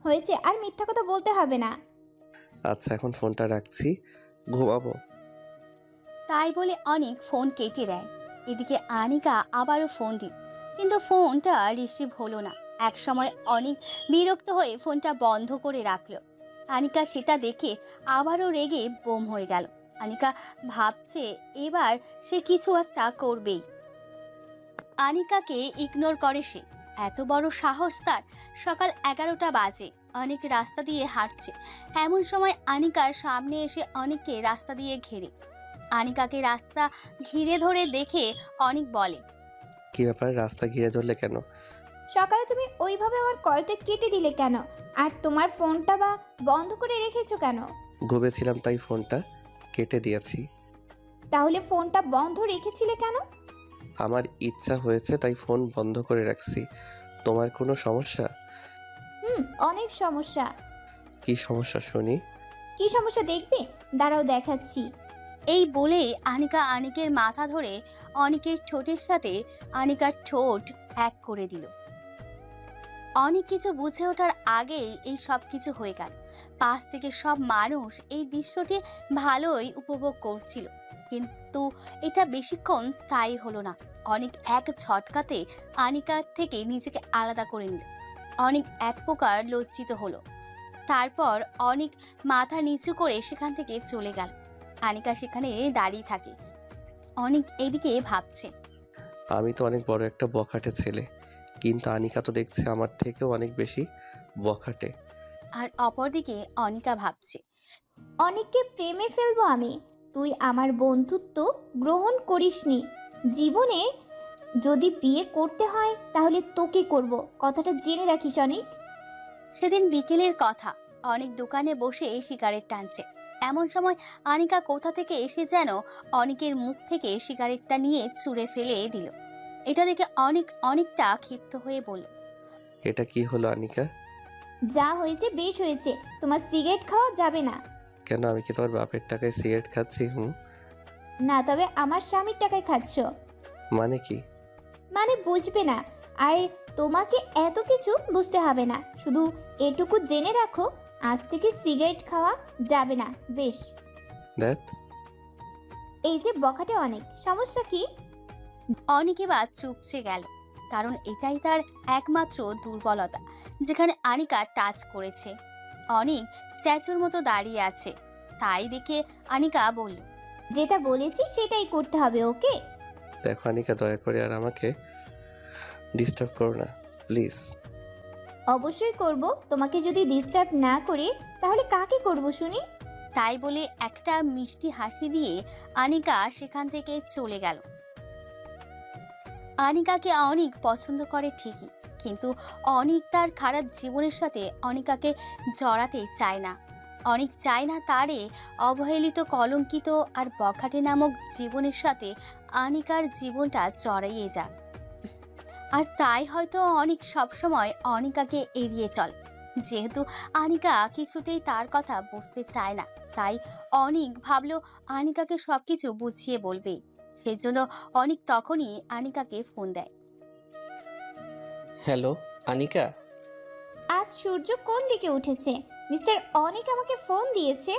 হয়েছে, আর মিথ্যা কথা বলতে হবে না। আচ্ছা, এখন ফোনটা রাখছি, ঘুমাবো। তাই বলে অনেক ফোন কেটে দেয়। এদিকে আনিকা আবারও ফোন দিল, কিন্তু ফোনটা রিসিভ হলো না। এক সময় অনেক বিরক্ত হয়ে ফোনটা বন্ধ করে রাখলো। আনিকা সেটা দেখে আবারও রেগে বোম হয়ে গেল। আনিকা ভাবছে এবার সে কিছু একটা করবেই। আনিকাকে ইগনোর করে সে। এত বড় সাহস তার! সকাল 11টা বাজে। অনেক রাস্তা দিয়ে হাঁটছে। এমন সময় আনিকার সামনে এসে অনেককে রাস্তা দিয়ে ঘেরে। আনিকাকে রাস্তা ঘিরে ধরে দেখে অনেক বলে, কি ব্যাপার, রাস্তা ঘিরে ধরলে কেন? সকালে তুমি ওইভাবে আমার কলটা কেটে দিলে কেন? আর তোমার ফোনটা বা বন্ধ করে রেখেছো কেন? ঘুমেছিলাম তাই ফোনটা কেটে দিয়েছি। তাহলে ফোনটা বন্ধ রেখেছিলে কেন? আমার ইচ্ছা হয়েছে তাই ফোন বন্ধ করে রাখছি। তোমার কোনো সমস্যা? অনেক সমস্যা। কি সমস্যা শুনি? কি সমস্যা দেখবে? দাঁড়াও দেখাচ্ছি। এই বলেই আনিকা আনিকের মাথা ধরে অনিকের ঠোঁটের সাথে আনিকার ঠোঁট এক করে দিল। অনেক কিছু বুঝে ওঠার আগেই এই সব কিছু হয়ে গেল। পাশ থেকে সব মানুষ এই দৃশ্যটি ভালোই উপভোগ করছিল, কিন্তু এটা বেশিক্ষণ স্থায়ী হলো না। অনেক এক ঝটকাতে আনিকার থেকে নিজেকে আলাদা করে নিল। অনেক এক প্রকার লজ্জিত হলো। তারপর অনেক মাথা নিচু করে সেখান থেকে চলে গেল। আনিকা সেখানে দাঁড়িয়ে থাকে। অনেক এদিকে ভাবছে, আমি তো অনেক বড় একটা বখাটে ছেলে, কিন্তু আনিকা তো দেখছে আমার থেকেও অনেক বেশি বখাটে। আর অপরদিকে অনিকা ভাবছে, অনেককে প্রেমে ফেলবো আমি। তুই আমার বন্ধুত্ব গ্রহণ করিসনি। জীবনে যদি বিয়ে করতে হয় তাহলে তোকে করব, কথাটা জেনে রাখিস অনেক। সেদিন বিকেলের কথা। অনেক দোকানে বসে সিগারেট টানছে। এমন সময় আনিকা কোথা থেকে এসে যেন অনেকের মুখ থেকে সিগারেটটা নিয়ে ছুঁড়ে ফেলে দিল। এটা দেখে অনেকটা ক্ষিপ্ত হয়ে বলল, এটা কি হলো আনিকা? যা হয়েছে বেশ হয়েছে, তোমার সিগারেট খাওয়া যাবে না। কেন, আমি কি তোমার বাপের টাকায় সিগারেট খাচ্ছি? না, তবে আমার স্বামীর টাকায় খাচ্ছ। মানে কি? মানে বুঝবে না, আর তোমাকে এত কিছু বুঝতে হবে না। শুধু এটুকু জেনে রাখো, আজ থেকে সিগারেট খাওয়া যাবে না। বেশ? দ্যাট এই যে বখাটে অনেক, সমস্যা কি? অনেকে বা চুপসে গেল, কারণ এটাই তার একমাত্র দুর্বলতা, যেখানে আনিকা টাচ করেছে। অনেক স্ট্যাচুর মতো দাঁড়িয়ে আছে। তাই দেখে আনিকা বলল, যেটা বলেছি সেটাই করতে হবে, ওকে? দেখো আনিকা, দয়া করে আর আমাকে ডিস্টার্ব করো না, প্লিজ। অবশ্যই করব। তোমাকে যদি ডিস্টার্ব না করি তাহলে কাকে করব শুনি? তাই বলে একটা মিষ্টি হাসি দিয়ে আনিকা সেখান থেকে চলে গেল। আনিকাকে অনেক পছন্দ করে ঠিকই, কিন্তু অনেক তার খারাপ জীবনের সাথে অনিকাকে জড়াতে চায় না। অনেক চায় না তারে অবহেলিত, কলঙ্কিত আর বখাটে নামক জীবনের সাথে আনিকার জীবনটা জড়াইয়ে যাক। আর তাই হয়তো অনেক সবসময় অনিকাকে এড়িয়ে চলে। যেহেতু আনিকা কিছুতেই তার কথা বুঝতে চায় না, তাই অনেক ভাবলো আনিকাকে সবকিছু বুঝিয়ে বলবে। সেই জন্য অনেক তখনই আনিকাকে ফোন দেয়। হ্যালো আনিকা। আজ সূর্য কোন দিকে উঠেছে? মিস্টার অনিক আমাকে ফোন দিয়েছে।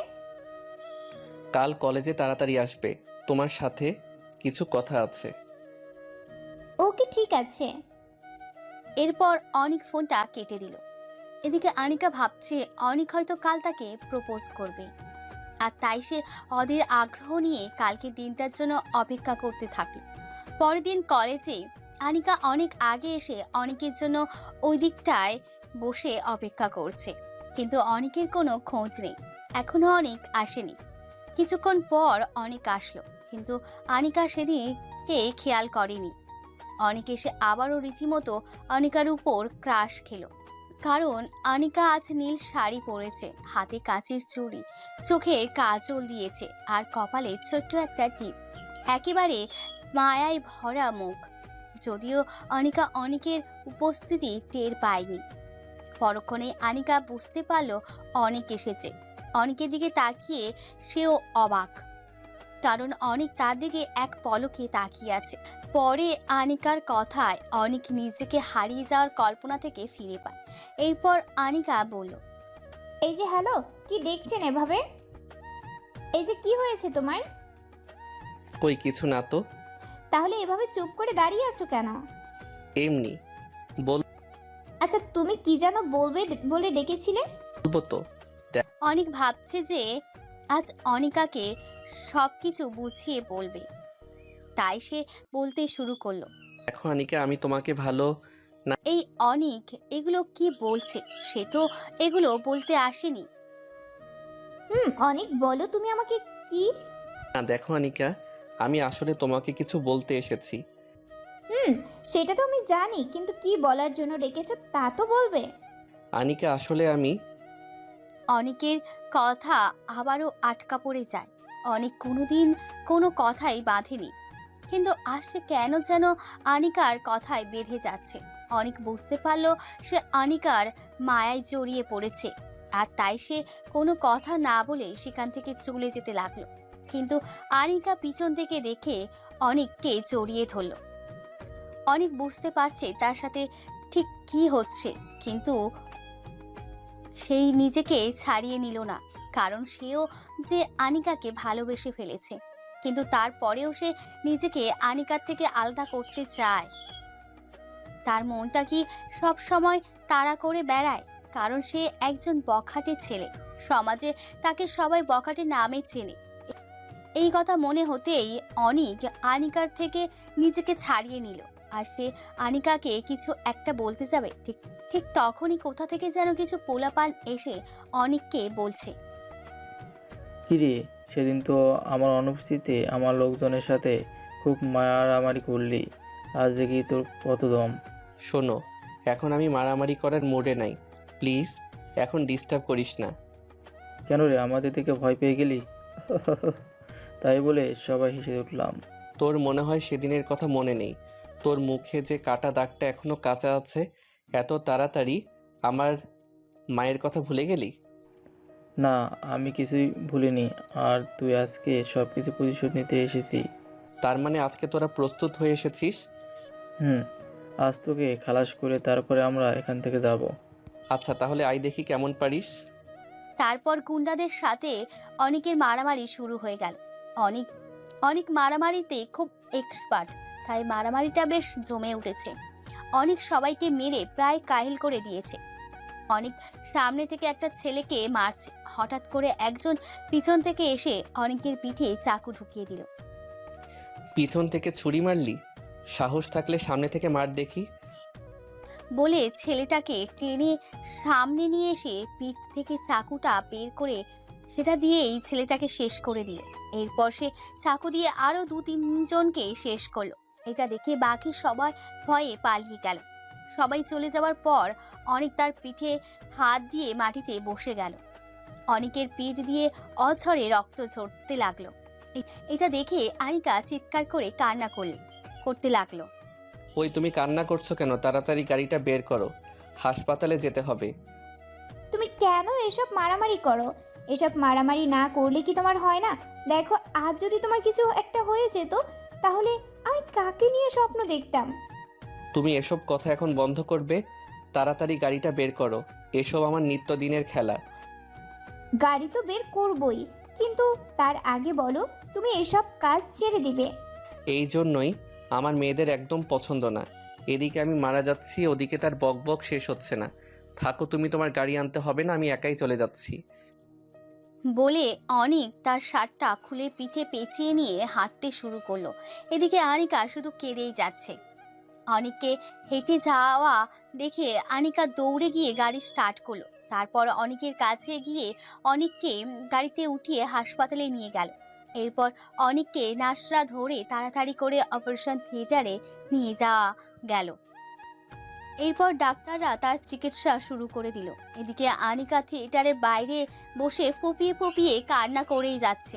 কাল কলেজে তাড়াতাড়ি আসবে, তোমার সাথে কিছু কথা আছে। ওকে ঠিক আছে। এরপর অনিক ফোনটা কেটে দিল। এদিকে আনিকা ভাবছে অনিক হয়তো কাল তাকে প্রপোজ করবে, আর তাই সে অধীর আগ্রহ নিয়ে কালকের দিনটার জন্য অপেক্ষা করতে থাকলো। পরের দিন কলেজে আনিকা অনেক আগে এসে অনিকের জন্য ওই দিকটায় বসে অপেক্ষা করছে, কিন্তু অনিকের কোনো খোঁজ নেই। এখনো অনিক আসেনি। কিছুক্ষণ পর অনিক আসলো, কিন্তু আনিকা সেদিকে খেয়াল করেনি। অনিক এসে আবারও রীতিমতো অনিকার উপর ক্রাশ খেলো, কারণ অনিকা আজ নীল শাড়ি পরেছে, হাতে কাঁচের চুড়ি, চোখে কাজল দিয়েছে, আর কপালে ছোট্ট একটা টিপ। একেবারে মায়ায় ভরা মুখ। যদিও অনিকা অনিকের উপস্থিতি টের পায়নি। পরক্ষণে আনিকা বুঝতে পারল অনিক এসেছে। অনিকের দিকে তাকিয়ে সেও অবাক, কারণ অনিক তার দিকে এক পলকে তাকিয়ে আছে। পরে আনিকার কথায় অনিক নিজেকে হারিয়ে যাওয়ার কল্পনা থেকে ফিরে পায়। এরপর আনিকা বলল, এই যে হ্যালো, কি দেখছেন এভাবে? এই যে কি হয়েছে তোমার? কই কিছু না তো। তাহলে এভাবে চুপ করে দাঁড়িয়ে আছো কেন? এমনি আচ্ছা, তুমি কি যেন বলবে বলে ডেকেছিলে? বলবো তো। অনিক ভাবছে যে আজ অনিকাকে সবকিছু বুঝিয়ে বলবে, তাই সে বলতে শুরু করলো, দেখো আনিকা, আমি তোমাকে ভালো এই অনিক এগুলো কি বলছে? সে তো এগুলো বলতে আসেনি। অনিক বলো তুমি আমাকে কি? না দেখো আনিকা, আমি আসলে তোমাকে কিছু বলতে এসেছি। সেটা তো আমি জানি, কিন্তু কি বলার জন্য ডেকেছো তা তো বলবে। আনিকা আসলে আমি অনিকের কথা আবারও আটকা পড়ে যায়। অনিক কোনোদিন কোনো কথাই বাঁধেনি, কিন্তু আজ সে কেন যেন আনিকার কথায় বেঁধে যাচ্ছে। অনিক বুঝতে পারল সে আনিকার মায়ায় জড়িয়ে পড়েছে, আর তাই সে কোনো কথা না বলে সেখান থেকে চলে যেতে লাগলো। কিন্তু আনিকা পিছন থেকে দেখে অনিককে জড়িয়ে ধরল। অনিক বুঝতে পারছে তার সাথে ঠিক কি হচ্ছে, কিন্তু সেই নিজেকে ছাড়িয়ে নিল না, কারণ সেও যে আনিকাকে ভালোবেসে ফেলেছে। কিন্তু তারপরেও সে নিজেকে আনিকার থেকে আলাদা করতে চায়। তার মনটা কি সব সময় তাড়া করে বেড়ায়, কারণ সে একজন বখাটে ছেলে। সমাজে তাকে সবাই বখাটে নামে চেনে। এই কথা মনে হতেই অনিক আনিকার থেকে নিজেকে ছাড়িয়ে নিল, আর সে আনিকাকে কিছু একটা বলতে যাবে, ঠিক তখনই কোথা থেকে যেন কিছু পোলাপান এসে অনিককে বলছে, কিরে, সেদিন তো আমার অনুপস্থিতিতে আমার লোকজনের সাথে খুব মারামারি করলি, আজ দেখি তোর কত দম। শোনো, এখন আমি মারামারি করার মুডে নাই, প্লিজ এখন ডিস্টার্ব করিস না। কেন রে, আমাদের থেকে ভয় পেয়ে গেলি? তাই বলে সবাই হেসে উঠলাম। তোর মনে হয় সেদিনের কথা মনে নেই? তোর মুখে যে কাটা দাগটা এখনো কাঁচা আছে, এত তাড়াতাড়ি আমার মায়ের কথা ভুলে গেলি? না, আমি কিছুই ভুলিনি, আর তুই আজকে সব কিছু প্রতিশোধ নিতে এসেছি। তার মানে আজকে তোরা প্রস্তুত হয়ে এসেছিস? আজ তোকে খালাস করে তারপরে আমরা এখান থেকে যাব। আচ্ছা তাহলে আই দেখি কেমন পারিস। তারপর গুন্ডাদের সাথে অনিকের মারামারি শুরু হয়ে গেল। অনিক মারামারিতে খুব এক্সপার্ট, তাই মারামারিটা বেশ জমে উঠেছে। অনিক সবাইকে মেরে প্রায় কাহিল করে দিয়েছে। অনিক সামনে থেকে একটা ছেলেকে মারছে, হঠাৎ করে একজন পিছন থেকে এসে অনিকের পিঠে চাকু ঢুকিয়ে দিল। পিছন থেকে ছুরি মারলি? সাহস থাকলে সামনে থেকে মার দেখি, বলে ছেলেটাকে টেনে সামনে নিয়ে এসে পিঠ থেকে চাকুটা বের করে সেটা দিয়েই ছেলেটাকে শেষ করে দিল। এরপর সে চাকু দিয়ে আরো 2-3 জনকে শেষ করলো। এটা দেখে বাকি সবাই ভয়ে পালিয়ে গেল। সবাই চলে যাওয়ার পর অনিক তার পিঠে হাত দিয়ে মাটিতে বসে গেল। অনিকের পিঠ দিয়ে অঝরে রক্ত ঝরতে লাগলো। এটা দেখে আনিকা চিৎকার করে কান্না করতে লাগলো। ওই তুমি কান্না করছো কেন? তাড়াতাড়ি গাড়িটা বের করো, হাসপাতালে যেতে হবে। তুমি কেন এসব মারামারি করো? এসব মারামারি না করলে কি তোমার হয় না? দেখো, আজ যদি তোমার কিছু একটা হয়ে যেত, তাহলে আমি কাকে নিয়ে স্বপ্ন দেখতাম? তুমি এসব কথা এখন বন্ধ করবে? তাড়াতাড়ি গাড়িটা বের করো, এসব আমার নিত্যদিনের খেলা। গাড়ি তো বের করবই, কিন্তু তার আগে বলো তুমি এসব কাজ ছেড়ে দিবে। এই জন্যই আমার মেয়েদের একদম পছন্দ না। এদিকে আমি মারা যাচ্ছি, ওদিকে তার বকবক শেষ হচ্ছে না। থাকো তুমি, তোমার গাড়ি আনতে হবে না, আমি একাই চলে যাচ্ছি। বলে অনিক তার শার্টটা খুলে পিঠে পেঁচিয়ে নিয়ে হাঁটতে শুরু করলো। এদিকে আনিকা শুধু কেঁদেই যাচ্ছে। অনিককে হেঁটে যাওয়া দেখে আনিকা দৌড়ে গিয়ে গাড়ি স্টার্ট করলো। তারপর অনিকের কাছে গিয়ে অনিককে গাড়িতে উঠিয়ে হাসপাতালে নিয়ে গেল। এরপর অনিককে নার্সরা ধরে তাড়াতাড়ি করে অপারেশন থিয়েটারে নিয়ে যাওয়া গেল। এরপর ডাক্তাররা তার চিকিৎসা শুরু করে দিল। এদিকে আনিকা থিয়েটারের বাইরে বসে ফুপিয়ে ফুপিয়ে কান্না করেই যাচ্ছে।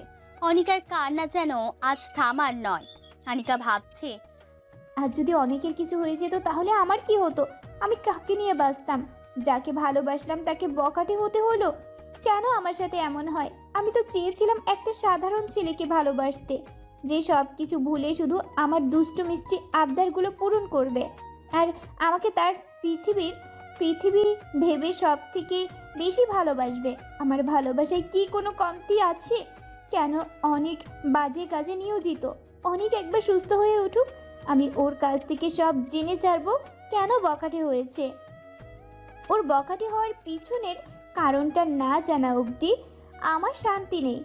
অনিকার কান্না যেন আজ থামার নয়। আনিকা ভাবছে, আর যদি অনেকের কিছু হয়ে যেত তাহলে আমার কি হতো? আমি কাকে নিয়ে বাঁচতাম? যাকে ভালোবাসলাম তাকে বখাটে হতে হলো। কেন আমার সাথে এমন হয়? আমি তো চেয়েছিলাম একটা সাধারণ ছেলেকে ভালোবাসতে, যে সব কিছু ভুলে শুধু আমার দুষ্টু মিষ্টি আবদারগুলো পূরণ করবে, আর আমাকে তার পৃথিবী ভেবে সব থেকে বেশি ভালোবাসবে। আমার ভালোবাসায় কি কোনো কমতি আছে? কেন অনেক বাজে কাজে নিয়োজিত? অনেক একবার সুস্থ হয়ে উঠুক, আমি ওর কাছ থেকে সব জেনে ছাড়বো কেন বখাটে হয়েছে। ওর বখাটে হওয়ার পিছনের কারণটা না জানা অবধি আমার শান্তি নেই।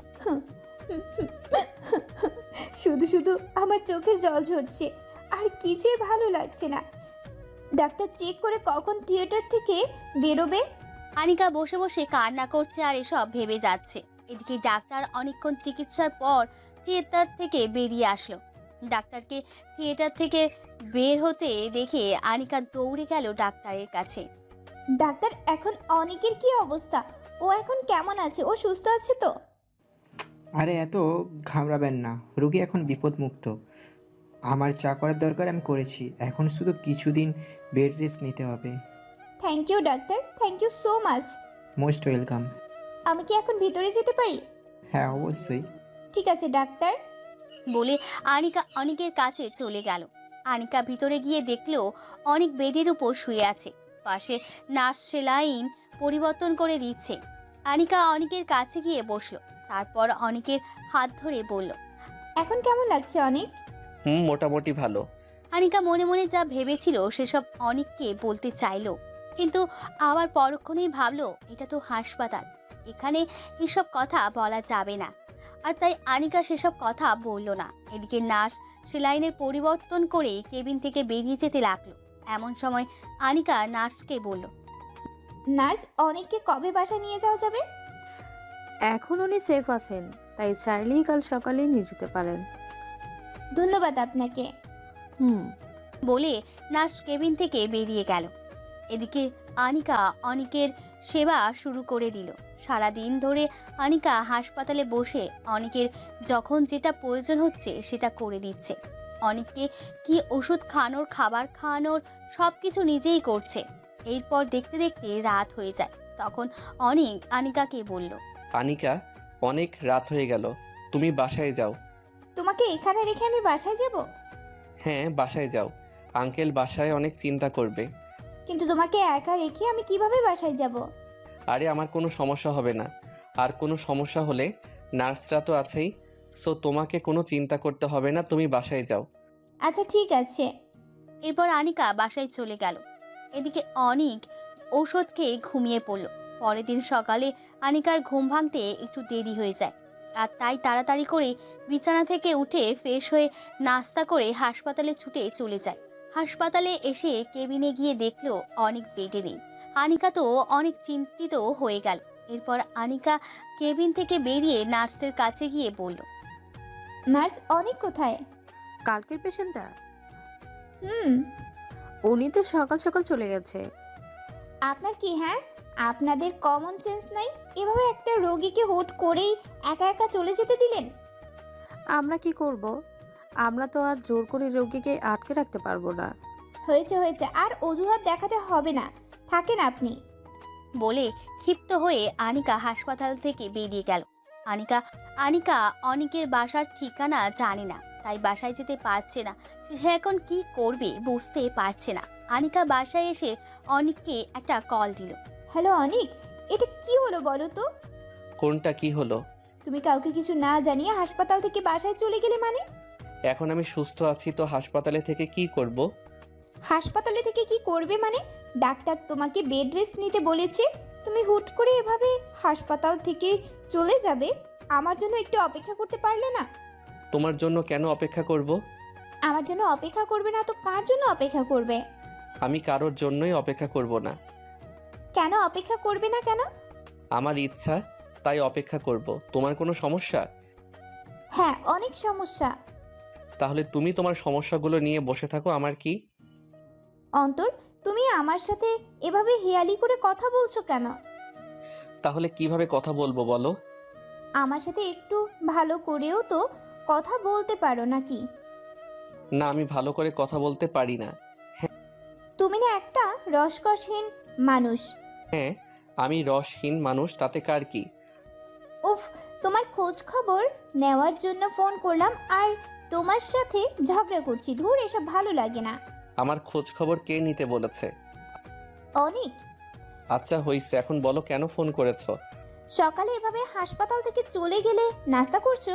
শুধু শুধু আমার চোখের জল ঝরছে, আর কিছুই ভালো লাগছে না। ডাক্তার চেক করে কখন থিয়েটার থেকে বেরোবে? আনিকা বসে বসে কান্না করছে আর এসব ভেবে যাচ্ছে। এদিকে ডাক্তার অনেকক্ষণ চিকিৎসার পর থিয়েটার থেকে বেরিয়ে আসলো। ডাক্তারকে থিয়েটার থেকে বের হতে দেখে আনিকা দৌড়ে গেল ডাক্তারের কাছে। ডাক্তার, এখন অনেকের কি অবস্থা? ও এখন কেমন আছে? ও সুস্থ আছে তো? আরে এত ঘাবড়াবেন না, রোগী এখন বিপদমুক্ত। আমার যা করার দরকার আমি করেছি, এখন শুধু কিছুদিন বেড রেস্ট নিতে হবে। Thank you doctor, thank you so much. Most welcome. আমি কি এখন ভিতরে যেতে পারি? হ্যাঁ অবশ্যই। ঠিক আছে ডাক্তার। বলে আনিকা অনিকের কাছে চলে গেল। আনিকা ভিতরে গিয়ে দেখলো অনেক বেডের উপর শুয়ে আছে। পাশে নার্স সেলাইন পরিবর্তন করে দিচ্ছে। আনিকা অনিকের কাছে গিয়ে বসলো। তারপর অনিকের হাত ধরে বলল, এখন কেমন লাগছে অনেক? মোটামুটি ভালো। আনিকা মনে মনে যা ভেবেছিল সেসব অনিককে বলতে চাইলো, কিন্তু আবার পরক্ষণেই ভাবলো এটা তো হাসপাতাল, এখানে এসব কথা বলা যাবে না। আর তাই আনিকা সেসব কথা বলল না। এদিকে নার্স সেলাইনের পরিবর্তন করে কেবিন থেকে বেরিয়ে যেতে লাগলো। এমন সময় আনিকা নার্সকে বলল, নার্স, অনেককে কবে বাসায় নিয়ে যাওয়া যাবে? এখন উনি সেফ আছেন, তাই চাইলেই কাল সকালে নিয়ে যেতে পারেন। ধন্যবাদ আপনাকে। বলে নার্স কেবিন থেকে বেরিয়ে গেল। এদিকে আনিকা অনিকের সেবা শুরু করে দিল। সারাদিন ধরে আনিকা হাসপাতালে বসে অনিকের যখন যেটা প্রয়োজন হচ্ছে সেটা করে দিচ্ছে। অনিককে কি ওষুধ খাওয়ানোর, খাবার খাওয়ানোর সব কিছু নিজেই করছে। এরপর দেখতে দেখতে রাত হয়ে যায়। তখন অনিক আনিকাকে বলল, আনিকা, অনেক রাত হয়ে গেল, তুমি বাসায় যাও। তোমাকে এখানে রেখে আমি বাসায় যাব? হ্যাঁ, বাসায় যাও, আঙ্কেল বাসায় অনেক চিন্তা করবে। কিন্তু তোমাকে একা রেখে আমি কিভাবে বাসায় যাব? আরে আমার কোনো সমস্যা হবে না, আর কোনো সমস্যা হলে নার্সরা তো আছেই, সো তোমাকে কোনো চিন্তা করতে হবে না, তুমি বাসায় যাও। আচ্ছা ঠিক আছে। এরপর আনিকা বাসায় চলে গেল। এদিকে অনিক ঔষধ খেয়ে ঘুমিয়ে পড়ল। পরের দিন সকালে আনিকার ঘুম ভাঙতে একটু দেরি হয়ে যায়, আর তাই তাড়াতাড়ি করে বিছানা থেকে উঠে ফ্রেশ হয়ে নাস্তা করে হাসপাতালে ছুটে চলে যায়। হাসপাতালে এসে কেবিনে গিয়ে দেখলো অনেক বেডে নেই। আনিকা তো অনেক চিন্তিত হয়ে গেল। এরপর আনিকা কেবিন থেকে বেরিয়ে নার্সের কাছে গিয়ে বলল, নার্স, অনেক কোথায়? কালকের পেশেন্টটা? হুম। উনি তো সকাল সকাল চলে গেছে। আপনার কি, হ্যাঁ, আপনাদের কমন সেন্স নাই? এভাবে একটা রোগীকে হুট করেই একা একা চলে যেতে দিলেন? আমরা কি করব? আমরা তো আর জোর করে রোগীকে আটকে রাখতে পারবো না। হয়েছে হয়েছে, আর অজুহাত দেখাতে হবে না, থাকেন আপনি। বলে ক্ষিপ্ত হয়ে আনিকা হাসপাতাল থেকে বেরিয়ে গেল। আনিকা অনিকের বাসার ঠিকানা জানে না, তাই বাসায় যেতে পারছে না। সে এখন কি করবে বুঝতে পারছে না। আনিকা বাসায় এসে অনিককে একটা কল দিল। হ্যালো অনিক, এটা কি হলো বলো তো? কোনটা কি হলো? তুমি কাউকে কিছু না জানিয়ে হাসপাতাল থেকে বাসায় চলে গেলে মানে? এখন আমি সুস্থ আছি তো হাসপাতালে থেকে কি করব? হাসপাতালে থেকে কি করবে মানে? ডাক্তার তোমাকে বেড রেস্ট নিতে বলেছে, তুমি হুট করে এভাবে হাসপাতাল থেকে চলে যাবে? আমার জন্য একটু অপেক্ষা করতে পারলে না? তোমার জন্য কেন অপেক্ষা করব? আমার জন্য অপেক্ষা করবে না তো কার জন্য অপেক্ষা করবে? আমি কারোর জন্যই অপেক্ষা করব না। কেন অপেক্ষা করবে না কেন? আমার ইচ্ছা, তাই অপেক্ষা করব। তোমার কোনো সমস্যা? হ্যাঁ, অনেক সমস্যা। তাহলে তুমি তোমার সমস্যাগুলো নিয়ে বসে থাকো, আমার কি? অন্তর, তুমি আমার সাথে এভাবে হেয়ালি করে কথা বলছো কেন? তাহলে কিভাবে কথা বলবো বলো? আমার সাথে একটু ভালো করেও তো কথা বলতে পারো নাকি? না, আমি ভালো করে কথা বলতে পারি না। তুমি না একটা রসকসহীন মানুষ। হ্যাঁ, আমি রসহীন মানুষ, তাতে কার কি? উফ, তোমার খোঁজ খবর নেওয়ার জন্য ফোন করলাম আর তোমার সাথে ঝগড়া করছি। ধুর, এসব ভালো লাগে না। আমার খোঁজ খবর কে নিতে বলেছে? অনেক। আচ্ছা হইছে, এখন বলো কেন ফোন করেছো? সকালে এভাবে হাসপাতাল থেকে চলে গেলে নাস্তা করছো?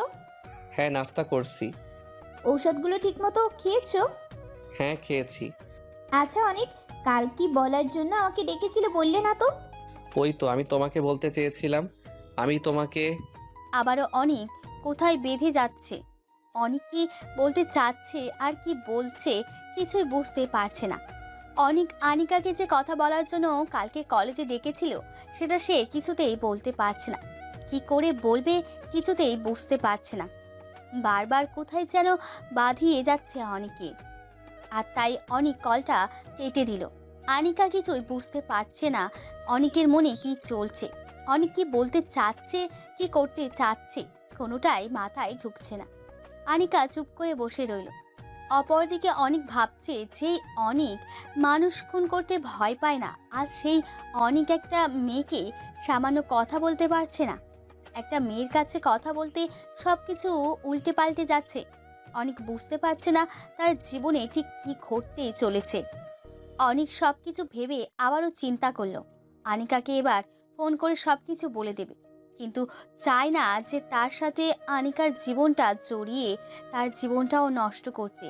হ্যাঁ, নাস্তা করছি। ঔষধগুলো ঠিকমতো খেয়েছো? হ্যাঁ, খেয়েছি। আচ্ছা অনেক, কাল কি বলার জন্য আমাকে ডেকেছিলে বললে না তো? ওই তো আমি তোমাকে বলতে চেয়েছিলাম, আমি তোমাকে। আবারও অনেক কোথায় বেঁধে যাচ্ছে। অনেক কি বলতে চাচ্ছে আর কি বলছে কিছুই বুঝতে পারছে না। অনেক আনিকাকে যে কথা বলার জন্য কালকে কলেজে ডেকেছিল সেটা সে কিছুতেই বলতে পারছে না। কি করে বলবে কিছুতেই বুঝতে পারছে না। বারবার কোথায় যেন বাঁধিয়ে যাচ্ছে অনেকে। আর তাই অনেক কলটা কেটে দিল। আনিকা কিছুই বুঝতে পারছে না অনেকের মনে কি চলছে, অনেক কি বলতে চাচ্ছে, কি করতে চাচ্ছে, কোনোটাই মাথায় ঢুকছে না। আনিকা চুপ করে বসে রইল। অপরদিকে অনেক ভাবছে যে অনেক মানুষ খুন করতে ভয় পায় না, আজ সেই অনেক একটা মেয়েকে সামান্য কথা বলতে পারছে না। একটা মেয়ের কাছে কথা বলতে সব কিছু উল্টে পাল্টে যাচ্ছে। অনেক বুঝতে পারছে না তার জীবনে ঠিক কী ঘটতে চলেছে। অনেক সব কিছু ভেবে আবারও চিন্তা করলো আনিকাকে এবার ফোন করে সব কিছু বলে দেবে, কিন্তু চায় না যে তার সাথে আনিকার জীবনটা জড়িয়ে তার জীবনটাও নষ্ট করতে।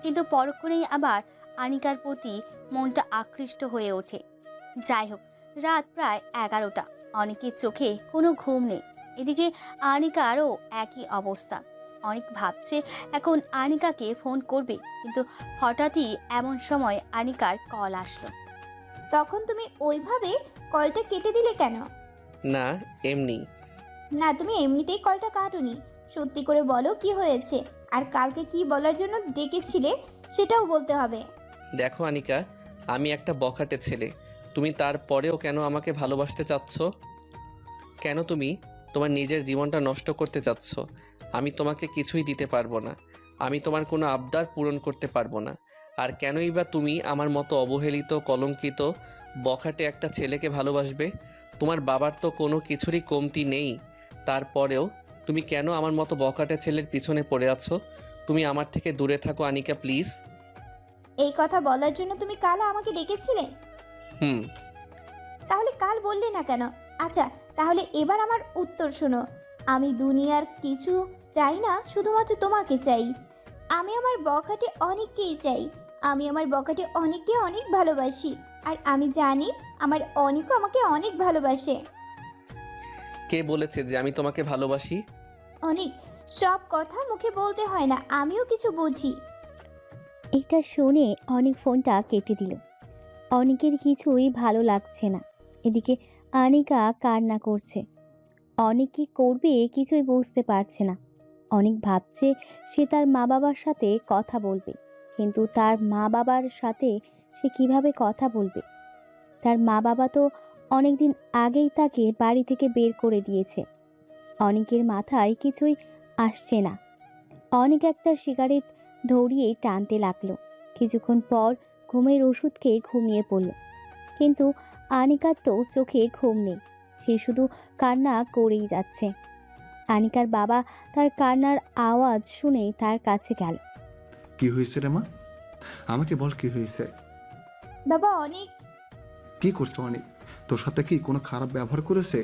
কিন্তু পরক্ষণেই আবার আনিকার প্রতি মনটা আকৃষ্ট হয়ে ওঠে। যাই হোক, রাত প্রায় 11টা। অনেকের চোখে কোনো ঘুম নেই। এদিকে আনিকারও একই অবস্থা। অনেক ভাবছে এখন আনিকাকে ফোন করবে, কিন্তু হঠাৎই এমন সময় আনিকার কল আসলো। তখন তুমি ওইভাবে কলটা কেটে দিলে কেন? না, এমনি। না, তুমি এমনিতেই কলটা কাটোনি। সত্যি করে বলো কি হয়েছে, আর কালকে কি বলার জন্য ডেকেছিলে সেটাও বলতে হবে। দেখো আনিকা, আমি একটা বখাটে ছেলে। তুমি তারপরেও কেন আমাকে ভালোবাসতে চাচ্ছ? কেন তুমি তোমার নিজের জীবনটা নষ্ট করতে চাচ্ছ? আমি তোমাকে কিছুই দিতে পারবো না। আমি তোমার কোনো আবদার পূরণ করতে পারবো না। আর কেনই বা তুমি আমার মতো অবহেলিত, কলঙ্কিত, বখাটে একটা ছেলেকে ভালোবাসবে? তোমার বাবার তো কোনো কিছুরই কমতি নেই। তারপরেও তুমি কেন আমার মতো বখাটে ছেলের পিছনে পড়ে আছো? তুমি আমার থেকে দূরে থাকো আনিকা, প্লিজ। এই কথা বলার জন্য তুমি কাল আমাকে ডেকেছিলে? হুম। তাহলে কাল বললে না কেন? আচ্ছা, তাহলে এবার আমার উত্তর শোনো। আমি দুনিয়ার কিছু চাই না, শুধুমাত্র তোমাকে চাই। আমি আমার বখাটে অনেককেই চাই। আমি আমার বখাটে অনেককে অনেক ভালোবাসি, আর আমি জানি আমার অনেকও আমাকে অনেক ভালোবাসে। কে বলেছে যে আমি তোমাকে ভালোবাসি? অনেক, সব কথা মুখে বলতে হয় না, আমিও কিছু বুঝি। এটা শুনে অনেক ফোনটা কেটে দিল। অনেকের কিছুই ভালো লাগছে না। এদিকে আনিকা কান্না করছে। অনেক কি করবে কিছুই বুঝতে পারছে না। অনেক ভাবছে সে তার মা বাবার সাথে কথা বলবে, কিন্তু তার মা বাবার সাথে সে কিভাবে কথা বলবে? তার মা বাবা তো অনেকদিন আগেই তাকে বাড়ি থেকে বের করে দিয়েছে। অনেকের মাথায় কিছুই আসছে না। অনেক একটা সিগারেট ধরিয়ে টানতে লাগলো। কিছুক্ষণ পর ঘুমের ওষুধ খেয়ে ঘুমিয়ে পড়ল। কিন্তু আনিকার তো চোখে ঘুম নেই, সে শুধু কান্না করেই যাচ্ছে। আনিকার বাবা তার কান্নার আওয়াজ শুনে তার কাছে গেল। কি হয়েছে রে মা? আমাকে বল কি হয়েছে। বাবা, অনেক। কি করছে অনেক? তোর সাথে কি কোনো খারাপ ব্যবহার করেছে?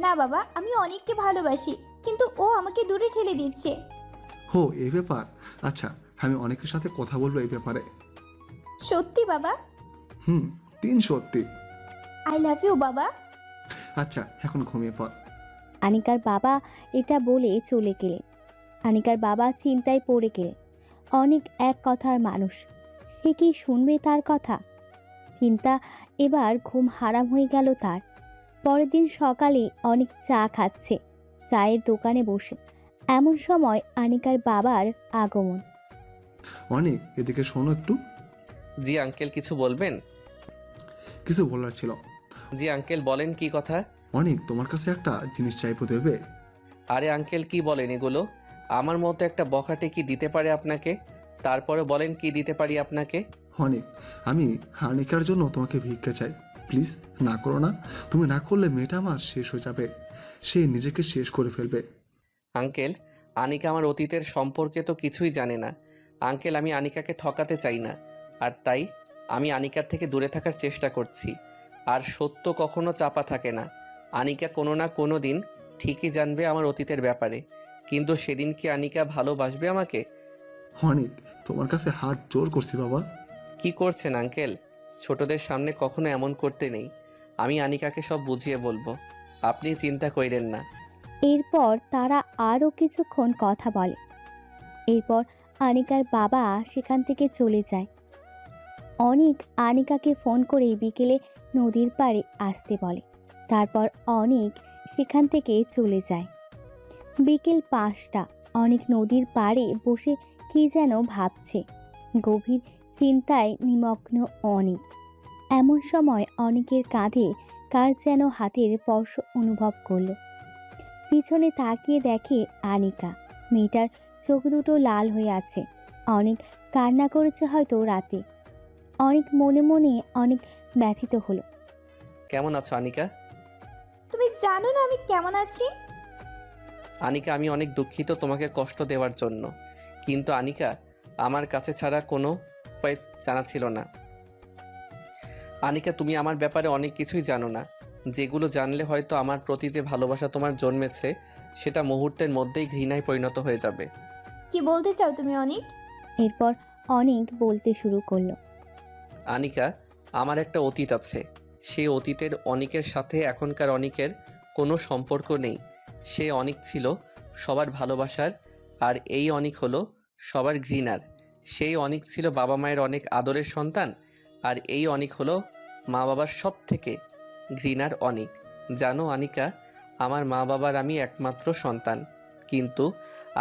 না বাবা, আমি অনেককে ভালোবাসি, কিন্তু ও আমাকে দূরে ঠেলে দিচ্ছে। হো, এই ব্যাপার। আচ্ছা, আমি অনেকের সাথে কথা বলবো এই ব্যাপারে। সত্যি বাবা? হুম, 3 সত্যি। আই লাভ ইউ বাবা। আচ্ছা, এখন ঘুমিয়ে পড়। আনিকার বাবা এটা বলে চলে গেলেন। আনিকার বাবা চিন্তায় পড়ে গেলেন। অনেক এক কথার মানুষ, সে কি শুনবে তার কথা? চিন্তা এবার ঘুম হারাম হয়ে গেল তার। পরের দিন সকালে অনেক চা খাচ্ছে চায়ের দোকানে বসে। এমন সময় আনিকার বাবার আগমন। অনেক, এদিকে শোনো একটু। জি আঙ্কেল, কিছু বলবেন? কিছু বলার ছিল। জি আঙ্কেল, বলেন কি কথা? অনেক, তোমার কাছে একটা জিনিস চাইবো, দেবে? আরে আঙ্কেল, কি বলেন এগুলো? আমার মতো একটা বখাটে কি দিতে পারে আপনাকে? তারপরে বলেন কি দিতে পারি আপনাকে। অনেক, আমি হানিকার জন্য তোমাকে ভিক্ষা চাই, প্লিজ না করো না। তুমি না করলে মেয়েটা আমার শেষ হয়ে যাবে, সে নিজেকে শেষ করে ফেলবে। আঙ্কেল, আনিকা আমার অতীতের সম্পর্কে তো কিছুই জানে না। আঙ্কেল, আমি আনিকাকে ঠকাতে চাই না, আর তাই আমি আনিকার থেকে দূরে থাকার চেষ্টা করছি। আর সত্য কখনো চাপা থাকে না। আনিকা কোনো না কোনো দিন ঠিকই জানবে আমার অতীতের ব্যাপারে, কিন্তু সেদিন কি আনিকা ভালোবাসবে আমাকে? অনেক, তোমার কাছে হাত জোর করছি বাবা। কি করছেন আঙ্কেল? ছোটদের সামনে কখনো এমন করতে নেই। আমি আনিকাকে সব বুঝিয়ে বলবো, আপনি চিন্তা কইরেন না। এরপর তারা আরও কিছুক্ষণ কথা বলে। এরপর আনিকার বাবা সেখান থেকে চলে যায়। অনিক আনিকাকে ফোন করে বিকেলে নদীর পাড়ে আসতে বলে। তারপর অনিক সেখান থেকে চলে যায়। বিকেল 5টা। অনিক নদীর পাড়ে বসে কি যেন ভাবছে। গভীর চিন্তায় নিমগ্ন অনিক। এমন সময় অনিকের কাঁধে কার যেন হাতের স্পর্শ অনুভব করলো। পিছনে তাকিয়ে দেখে আনিকা। মেয়েটার চোখ দুটো লাল হয়ে আছে। অনেক কান্না করেছে হয়তো রাতে। অনেক মনে মনে অনেক ব্যথিত হলো। কেমন আছো আনিকা? তুমি জানো না আমি কেমন আছি? আনিকা, আমি অনেক দুঃখিত তোমাকে কষ্ট দেওয়ার জন্য, কিন্তু আনিকা, আমার কাছে ছাড়া কোনো উপায় জানা ছিল না। আনিকা, তুমি আমার ব্যাপারে অনেক কিছুই জানো না, যেগুলো জানলে হয়তো আমার প্রতি যে ভালোবাসা তোমার জন্মেছে সেটা মুহূর্তের মধ্যেই ঘৃণায় পরিণত হয়ে যাবে। কি বলতে চাও তুমি অনিক? এরপর অনেক বলতে শুরু করলো। আনিকা, আমার একটা অতীত আছে। সেই অতীতের অনিকের সাথে এখনকার অনিকের কোনো সম্পর্ক নেই। সে অনিক ছিল সবার ভালোবাসার, আর এই অনিক হলো সবার ঘৃণার। সেই অনিক ছিল বাবা মায়ের অনেক আদরের সন্তান, আর এই অনিক হলো মা বাবার সব থেকে ঘৃণার অনিক। জানো আনিকা, আমার মা বাবার আমি একমাত্র সন্তান, কিন্তু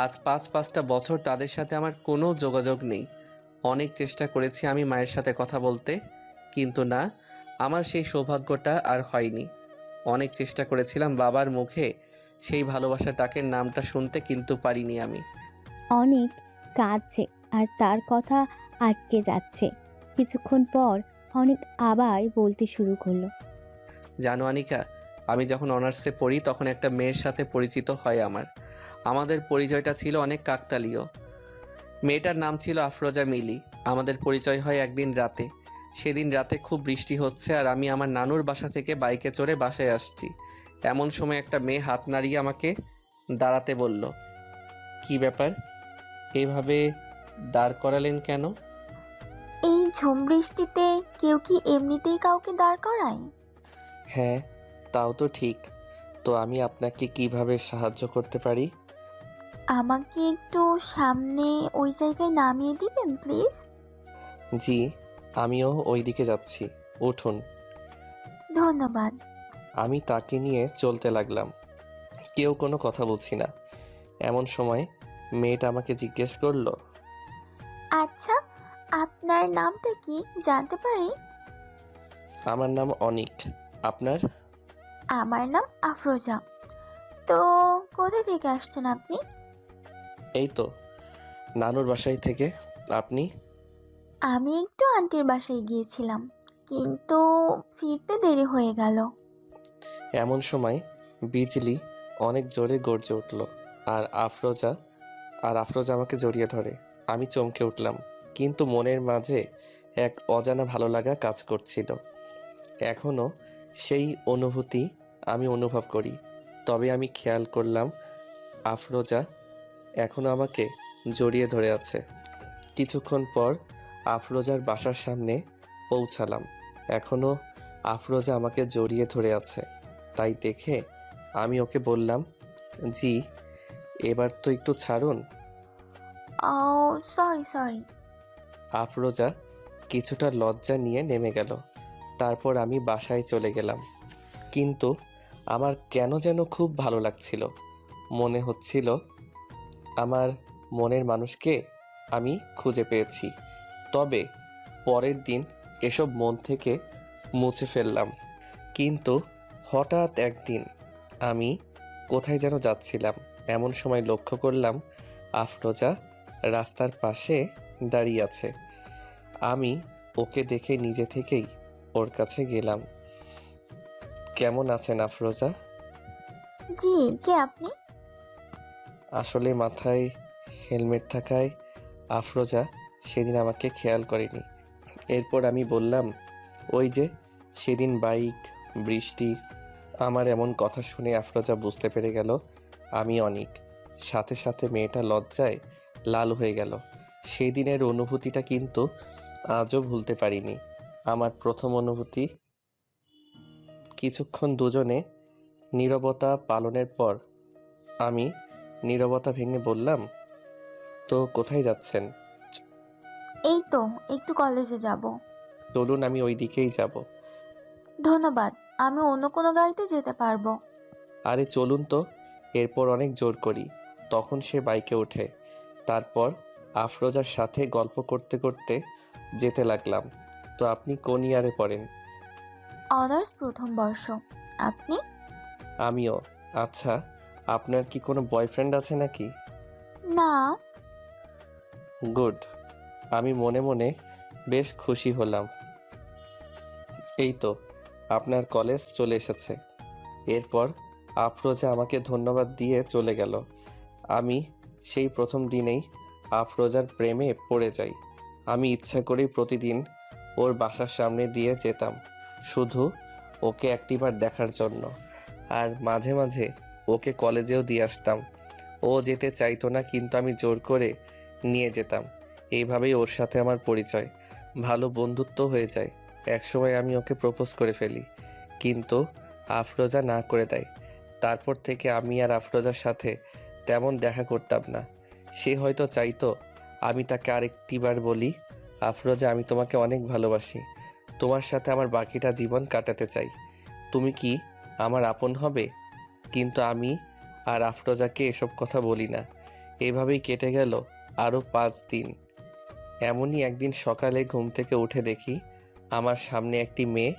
আজ 5-5টা বছর তাদের সাথে আমার কোনো যোগাযোগ নেই। অনেক চেষ্টা করেছি আমি মায়ের সাথে কথা বলতে, কিন্তু না, আমার সেই সৌভাগ্যটা আর হয়নি। অনেক চেষ্টা করেছিলাম বাবার মুখে সেই ভালোবাসার ডাকের নামটা শুনতে, কিন্তু পারিনি আমি। অনেক কাঁদছে আর তার কথা আটকে যাচ্ছে। কিছুক্ষণ পর অনেক আবার বলতে শুরু করলো। জানো আনিকা, আমি যখন অনার্সে পড়ি তখন একটা মেয়ের সাথে পরিচিত হয় আমাদের পরিচয়টা ছিল অনেক কাকতালীয়। মেয়েটার নাম ছিল আফরোজা মিলি। আমাদের পরিচয় হয় একদিন রাতে। সেদিন রাতে খুব বৃষ্টি হচ্ছে, আর আমি আমার নানুর বাসা থেকে বাইকে চড়ে বাসায় আসছি। এমন সময় একটা মেয়ে হাত নাড়িয়ে আমাকে দাঁড়াতে বলল। কি ব্যাপার, এইভাবে দাঁড় করালেন কেন? এই ঝুম বৃষ্টিতে কেউ কি এমনিতেই কাউকে দাঁড় করায়? হ্যাঁ, তাও তো ঠিক। তো আমি আপনাকে কিভাবে সাহায্য করতে পারি? আমাকে একটু সামনে ওই জায়গায় নামিয়ে দিবেন প্লিজ? জি, আমিও ওই দিকে যাচ্ছি, উঠুন। ধন্যবাদ। আমি তাকে নিয়ে চলতে লাগলাম। কেউ কোনো কথা বলছি না। এমন সময় মেয়েটা আমাকে জিজ্ঞেস করলো, আচ্ছা, আপনার নামটা কি জানতে পারি? আমার নাম অনিক, আপনার? আমার নাম আফরোজা। তো কোথা থেকে আসছেন আপনি? এই তো নানুর বাসায় থেকে। আপনি? আমি একটু আন্টির বাসায় গিয়েছিলাম, কিন্তু ফিরতে দেরি হয়ে গেল। এমন সময় বিজলি অনেক জোরে গর্জে উঠল, আর আফরোজা আমাকে জড়িয়ে ধরে। আমি চমকে উঠলাম, কিন্তু মনের মাঝে এক অজানা ভালো লাগা কাজ করছিল। এখনও সেই অনুভূতি আমি অনুভব করি। তবে আমি খেয়াল করলাম আফরোজা এখনও আমাকে জড়িয়ে ধরে আছে। কিছুক্ষণ পর আফরোজার বাসার সামনে পৌঁছালাম। এখনও আফরোজা আমাকে জড়িয়ে ধরে আছে। তাই দেখে আমি ওকে বললাম, জি এবার তো একটু ছাড়ুন। ও সরি। আফরোজা কিছুটা লজ্জা নিয়ে নেমে গেল। তারপর আমি বাসায় চলে গেলাম। কিন্তু আমার কেন যেন খুব ভালো লাগছিল। মনে হচ্ছিল আমার মনের মানুষকে আমি খুঁজে পেয়েছি। তবে পরের দিন এসব মন থেকে মুছে ফেললাম। কিন্তু হঠাৎ একদিন আমি কোথায় যেন যাচ্ছিলাম, এমন সময় লক্ষ্য করলাম আফরোজা রাস্তার পাশে দাঁড়িয়ে আছে। আমি ওকে দেখে নিজে থেকেই ওর কাছে গেলাম। কেমন আছেন আফরোজা? জি, কে আপনি? আসলে মাথায় হেলমেট থাকায় আফরোজা সেদিন আমাকে খেয়াল করেনি। এরপর আমি বললাম, ওই যে সেদিন বাইক, বৃষ্টি। আমার এমন কথা শুনে আফরোজা বুঝতে পেরে গেল আমি অনিক। সাথে সাথে মেয়েটা লজ্জায় লাল হয়ে গেল। সেই দিনের অনুভূতিটা কিন্তু আজও ভুলতে পারিনি। আমার প্রথম অনুভূতি। কিছুক্ষণ দুজনে নীরবতা পালনের পর আমি নীরবতা ভেঙে বললাম, তো কোথায় যাচ্ছেন? এই তো একটু কলেজে যাব। চলুন, আমি ওই দিকেই যাব। ধন্যবাদ, আমি অন্য কোনো গাড়িতে যেতে পারবো। আরে চলুন তো। এরপর অনেক জোর করি, তখন সে বাইকে ওঠে। তারপর আফরোজার সাথে গল্প করতে করতে যেতে লাগলাম। তো আপনি কোন ইয়ারে পড়েন? অনার্স প্রথম বর্ষ। আপনি? আমিও। আচ্ছা, আপনার কি কোনো বয়ফ্রেন্ড আছে নাকি? না। গুড। আমি মনে মনে বেশ খুশি হলাম। এই তো আপনার কলেজ চলে এসেছে। এরপর আফরোজা আমাকে ধন্যবাদ দিয়ে চলে গেল। আমি সেই প্রথম দিনেই আফরোজার প্রেমে পড়ে যাই। আমি ইচ্ছা করেই প্রতিদিন ওর বাসার সামনে দিয়ে যেতাম, শুধু ওকে একটিবার দেখার জন্য। আর মাঝে মাঝে ওকে কলেজেও দিয়ে আসতাম। ও যেতে চাইতো না, কিন্তু আমি জোর করে নিয়ে যেতাম। এইভাবেই ওর সাথে আমার পরিচয়, ভালো বন্ধুত্ব হয়ে যায়। একসময় আমি ওকে প্রপোজ করে ফেলি, কিন্তু আফরোজা না করে দেয়। তারপর থেকে আমি আর আফরোজার সাথে তেমন দেখা করতাম না। সে হয়তো চাইতো আমি তাকে আরেকটিবার বলি, আফরোজা আমি তোমাকে অনেক ভালোবাসি, তোমার সাথে আমার বাকিটা জীবন কাটাতে চাই, তুমি কি আমার আপন হবে? কিন্তু আমি আর আফরোজাকে এসব কথা বলি না। এভাবেই কেটে গেল আরও 5 দিন। এমনই একদিন সকালে ঘুম থেকে উঠে দেখি আমার সামনে একটি মেয়ে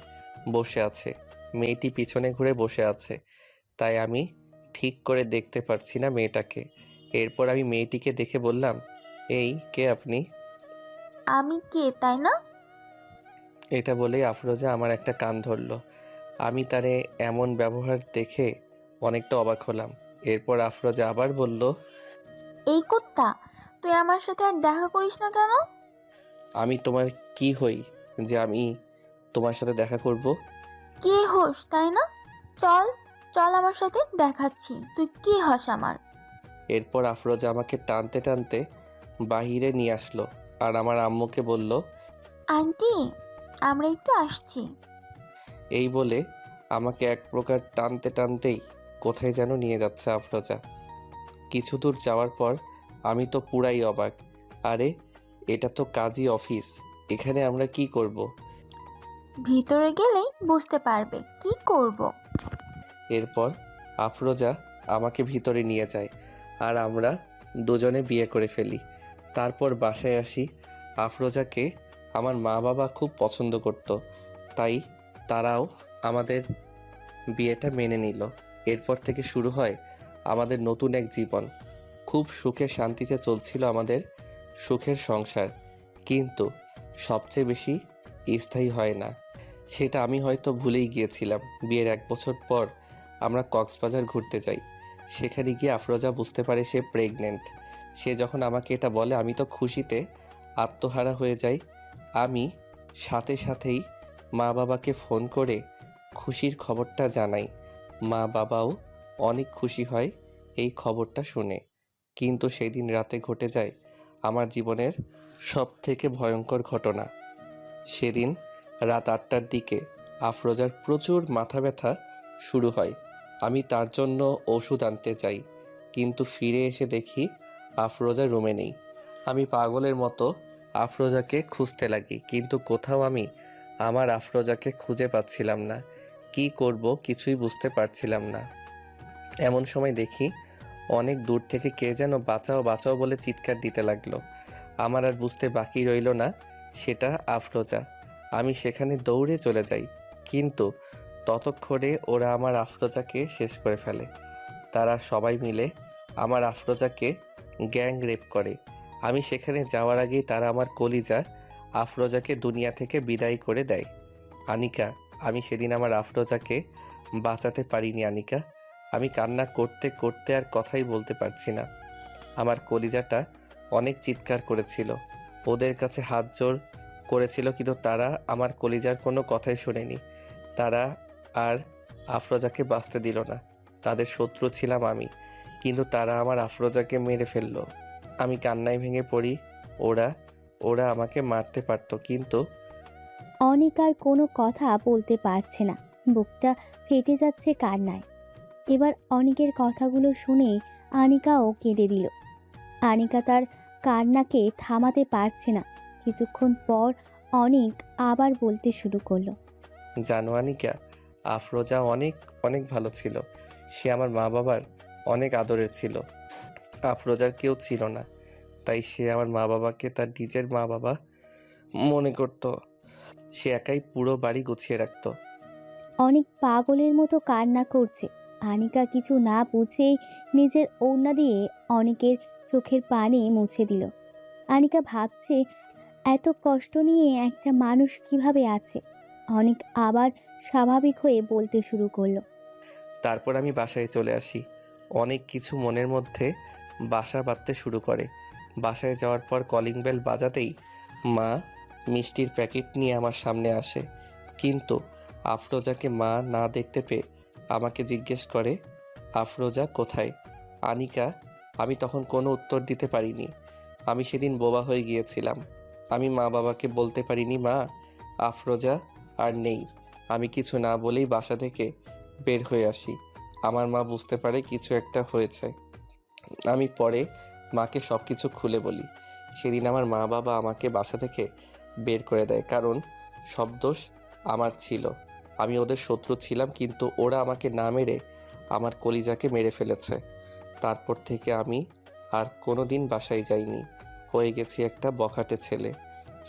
বসে আছে। মেয়েটি পিছনে ঘুরে বসে আছে, তাই আমি ঠিক করে দেখতে পারছি না মেয়েটাকে। এরপর আমি মেয়েটিকে দেখে বললাম, এই কে আপনি? আমি কে তাই না? এটা বলেই আফরোজা আমার একটা কান ধরলো। আমি তারে এমন ব্যবহার দেখে অনেকটা অবাক হলাম। এরপর আফরোজা আবার বলল, এই কুত্তা, তুই আমার সাথে আর দেখা করিস না কেন? আমি তোমার কি হই যে আমি তোমার সাথে দেখা করব? কে হোস তাই না? চল চল আমার সাথে, দেখাচ্ছি তুই কি হস আমার। এরপর আফরোজা আমাকে টানতে টানতে বাহিরে নিয়ে আসলো আর আমার আম্মুকে বলল, আন্টি আমরা একটু আসছি। এই বলে আমাকে এক প্রকার টানতে টানতেই কোথায় যেন নিয়ে যাচ্ছে আফরোজা। কিছু দূর যাওয়ার পর আমি তো পুরাই অবাক। আরে এটা তো কাজী অফিস, এখানে আমরা কি করব? ভিতরে গেলেই বুঝতে পারবে কি করব। এরপর আফরোজা আমাকে ভিতরে নিয়ে যায় আর আমরা দুজনে বিয়ে করে ফেলি। তারপর বাসায় আসি। আফরোজাকে আমার মা বাবা খুব পছন্দ করত, তাই তারাও আমাদের বিয়েটা মেনে নিল। এরপর থেকে শুরু হয় আমাদের নতুন এক জীবন। খুব সুখে শান্তিতে চলছিল আমাদের সুখের সংসার, কিন্তু সবচেয়ে বেশি স্থায়ী হয় না, সেটা আমি হয়তো ভুলেই গিয়েছিলাম। বিয়ের 1 বছর পর আমরা কক্সবাজার ঘুরতে যাই। সেখানে গিয়ে আফরোজা বুঝতে পারে সে প্রেগনেন্ট। সে যখন আমাকে এটা বলে আমি তো খুশিতে আত্মহারা হয়ে যাই। আমি সাথে সাথেই মা বাবাকে ফোন করে খুশির খবরটা জানাই। মা বাবাও অনেক খুশি হয় এই খবরটা শুনে, কিন্তু সেদিন রাতে ঘটে যায় আমার জীবনের সবথেকে ভয়ঙ্কর ঘটনা। সেদিন রাত 8টার দিকে আফরোজার প্রচুর মাথা ব্যথা শুরু হয়। আমি তার জন্য ওষুধ আনতে যাই, কিন্তু ফিরে এসে দেখি আফরোজা রুমে নেই। আমি পাগলের মতো আফরোজাকে খুঁজতে লাগি, কিন্তু কোথাও আমি আমার আফরোজাকে খুঁজে পাচ্ছিলাম না। কি করব কিছুই বুঝতে পারছিলাম না। এমন সময় দেখি অনেক দূর থেকে কে যেন বাঁচাও বাঁচাও বলে চিৎকার দিতে লাগলো। আমার আর বুঝতে বাকি রইল না সেটা আফরোজা। আমি সেখানে দৌড়ে চলে যাই, কিন্তু ততক্ষণে ওরা আমার আফরোজাকে শেষ করে ফেলে। তারা সবাই মিলে আমার আফরোজাকে গ্যাং রেপ করে। আমি সেখানে যাওয়ার আগেই তারা আমার কলিজা আফরোজাকে দুনিয়া থেকে বিদায় করে দেয়। আনিকা, আমি সেদিন আমার আফরোজাকে বাঁচাতে পারিনি আনিকা। আমি কান্না করতে করতে আর কথাই বলতে পারছি না। আমার কলিজাটা অনেক চিৎকার করেছিল, ওদের কাছে হাত জোর করেছিল, কিন্তু তারা আমার কলিজার কোনো কথাই শোনেনি। তারা আর আফরোজাকে বাঁচতে দিল না। তাদের শত্রু ছিলাম আমি, কিন্তু তারা আমার আফরোজাকে মেরে ফেললো। আমি কান্নায় ভেঙে পড়ি। ওরা ওরা আমাকে মারতে পারতো, কিন্তু অনেক আর কোনো কথা বলতে পারছে না, বুকটা ফেটে যাচ্ছে কান্নায়। এবার অনেকের কথাগুলো শুনে আনিকাও কেঁদে দিল। আনিকা তার কান্নাকে থামাতে পারছে না। কিছুক্ষণ পর অনেক আবার বলতে শুরু করলো। জানো আনিকা, আফরোজা অনেক অনেক ভালো ছিল। সে আমার মা বাবার অনেক আদরের ছিল। আফরোজার কেউ ছিল না, তাই সে আমার মা বাবাকে তার নিজের মা বাবা মনে করত। সে একাই পুরো বাড়ি গুছিয়ে রাখতো। অনেক পাগলের মতো কান্না করছে। আনিকা কিছু না বুঝেই নিজের ওড়না দিয়ে অনেকের চোখের পানি মুছে দিল। আনিকা ভাবছে এত কষ্ট নিয়ে একটা মানুষ কিভাবে আছে। অনেক আবার স্বাভাবিক হয়ে বলতে শুরু করলো। তারপর আমি বাসায় চলে আসি। অনেক কিছু মনের মধ্যে বাসা বাঁধতে শুরু করে। বাসায় যাওয়ার পর কলিং বেল বাজাতেই মা মিষ্টির প্যাকেট নিয়ে আমার সামনে আসে, কিন্তু আফরোজাকে মা না দেখতে পেয়ে আমাকে জিজ্ঞেস করে, আফরোজা কোথায়? আনিকা, আমি তখন কোনো উত্তর দিতে পারিনি। আমি সেদিন বোবা হয়ে গিয়েছিলাম। আমি মা বাবাকে বলতে পারিনি মা, আফরোজা আর নেই। আমি কিছু না বলেই বাসা থেকে বের হয়ে আসি। আমার মা বুঝতে পারে কিছু একটা হয়েছে। আমি পরে মাকে সব কিছু খুলে বলি। সেদিন আমার মা বাবা আমাকে বাসা থেকে বের করে দেয়, কারণ সব দোষ আমার ছিল। আমি ওদের শত্রু ছিলাম, কিন্তু ওরা আমাকে না মেরে আমার কলিজাকে মেরে ফেলেছে। তারপর থেকে আমি আর কোনো দিন বাসায় যাইনি। হয়ে গেছি একটা বখাটে ছেলে।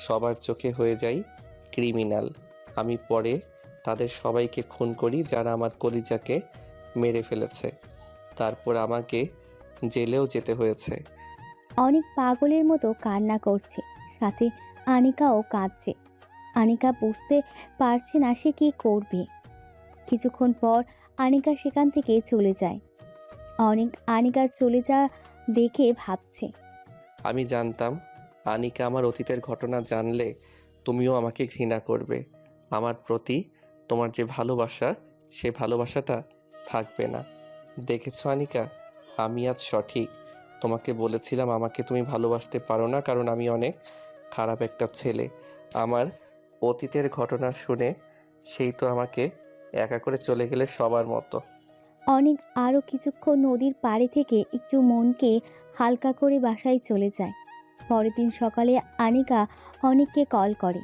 সবার চোখে হয়ে যাই ক্রিমিনাল। আমি পরে তাদের সবাইকে খুন করি যারা আমার কলিজাকে মেরে ফেলেছে। তারপর আমাকে জেলেও যেতে হয়েছে। অনেক পাগলের মতো কান্না করছে, সাথে আনিকাও কাঁদছে। আনিকা বুঝতে পারছে না সে কি করবে। কিছুক্ষণ পর আনিকা সেখান থেকে চলে যায়। অনেক আনিকার চলে যাওয়া দেখে ভাবছে, আমি জানতাম আনিকা আমার অতীতের ঘটনা জানলে তুমিও আমাকে ঘৃণা করবে। আমার প্রতি তোমার যে ভালোবাসা, সে ভালোবাসাটা থাকবে না। দেখেছো আনিকা, আমি আজ সঠিক। তোমাকে বলেছিলাম আমাকে তুমি ভালোবাসতে পারো না, কারণ আমি অনেক খারাপ একটা ছেলে। আমার অতীতের ঘটনা শুনে সেই তো আমাকে একা করে চলে গেলে সবার মতো। অনেক আরও কিছুক্ষণ নদীর পাড়ে থেকে একটু মনকে হালকা করে বাসায় চলে যায়। পরের দিন সকালে আনিকা অনেককে কল করে।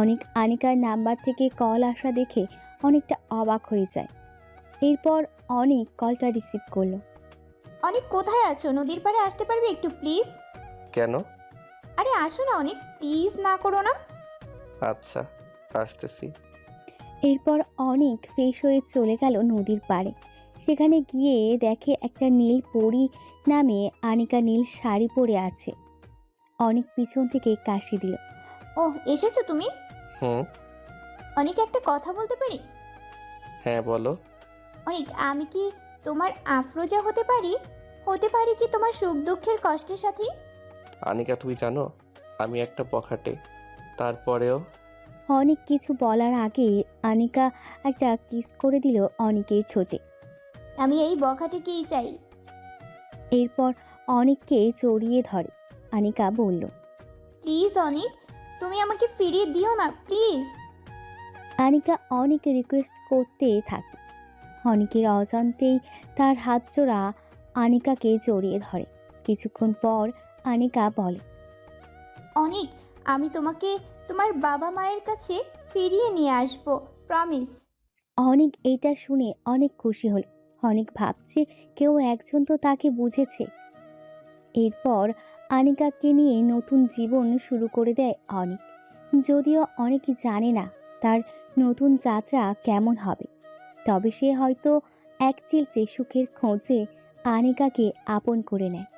অনেক আনিকার নাম্বার থেকে কল আসা দেখে অনেকটা অবাক হয়ে যায়। এরপর অনেক কলটা রিসিভ করলো। অনেক কোথায় আছো? নদীর পাড়ে আসতে পারবে একটু প্লিজ? কেন? আরে আসো না অনেক, প্লিজ না করো না। আচ্ছা, আসতেছি। এরপর অনেক ফ্রেশ হয়ে চলে গেল নদীর পাড়ে। সেখানে গিয়ে দেখে একটা নীল পরি নামে আনিকা নীল শাড়ি পরে আছে। অনেক পিছন থেকে কাশি দিল। ওহ, এসেছো তুমি? হুম। অনেক একটা কথা বলতে পারি? হ্যাঁ বলো। অনেক, আমি কি তোমার আফরোজা হতে পারি? হতে পারি কি তোমার সুখ দুঃখের কষ্টের সাথী? আনিকা, তুমি জানো আমি একটা বখাটে, তারপরেও অনেক কিছু বলার আগে আনিকা একটা কিস করে দিল অনেকের ঠোঁটে। আমি এই বখাটেকেই চাই। এরপর অনিককে জড়িয়ে ধরে। আনিকা বলল, প্লিজ অনিক, তুমি আমাকে ফিরিয়ে দিও না প্লিজ। আনিকা অনেক রিকোয়েস্ট করতে থাকে। অনেকের অজান্তেই তার হাত জোড়া আনিকাকে জড়িয়ে ধরে। কিছুক্ষণ পর আনিকা বলে, অনিক, আমি তোমাকে তোমার বাবা মায়ের কাছে ফিরিয়ে নিয়ে আসবো, প্রমিস। অনেক এটা শুনে অনেক খুশি হল। অনেক ভাবছে কেউ একজন তো তাকে বুঝেছে। এরপর আনিকাকে নিয়ে নতুন জীবন শুরু করে দেয় অনেক। যদিও অনেক জানে না তার নতুন যাত্রা কেমন হবে, তবে সে হয়তো এক চিলতে সুখের খোঁজে আনিকাকে আপন করে নেয়।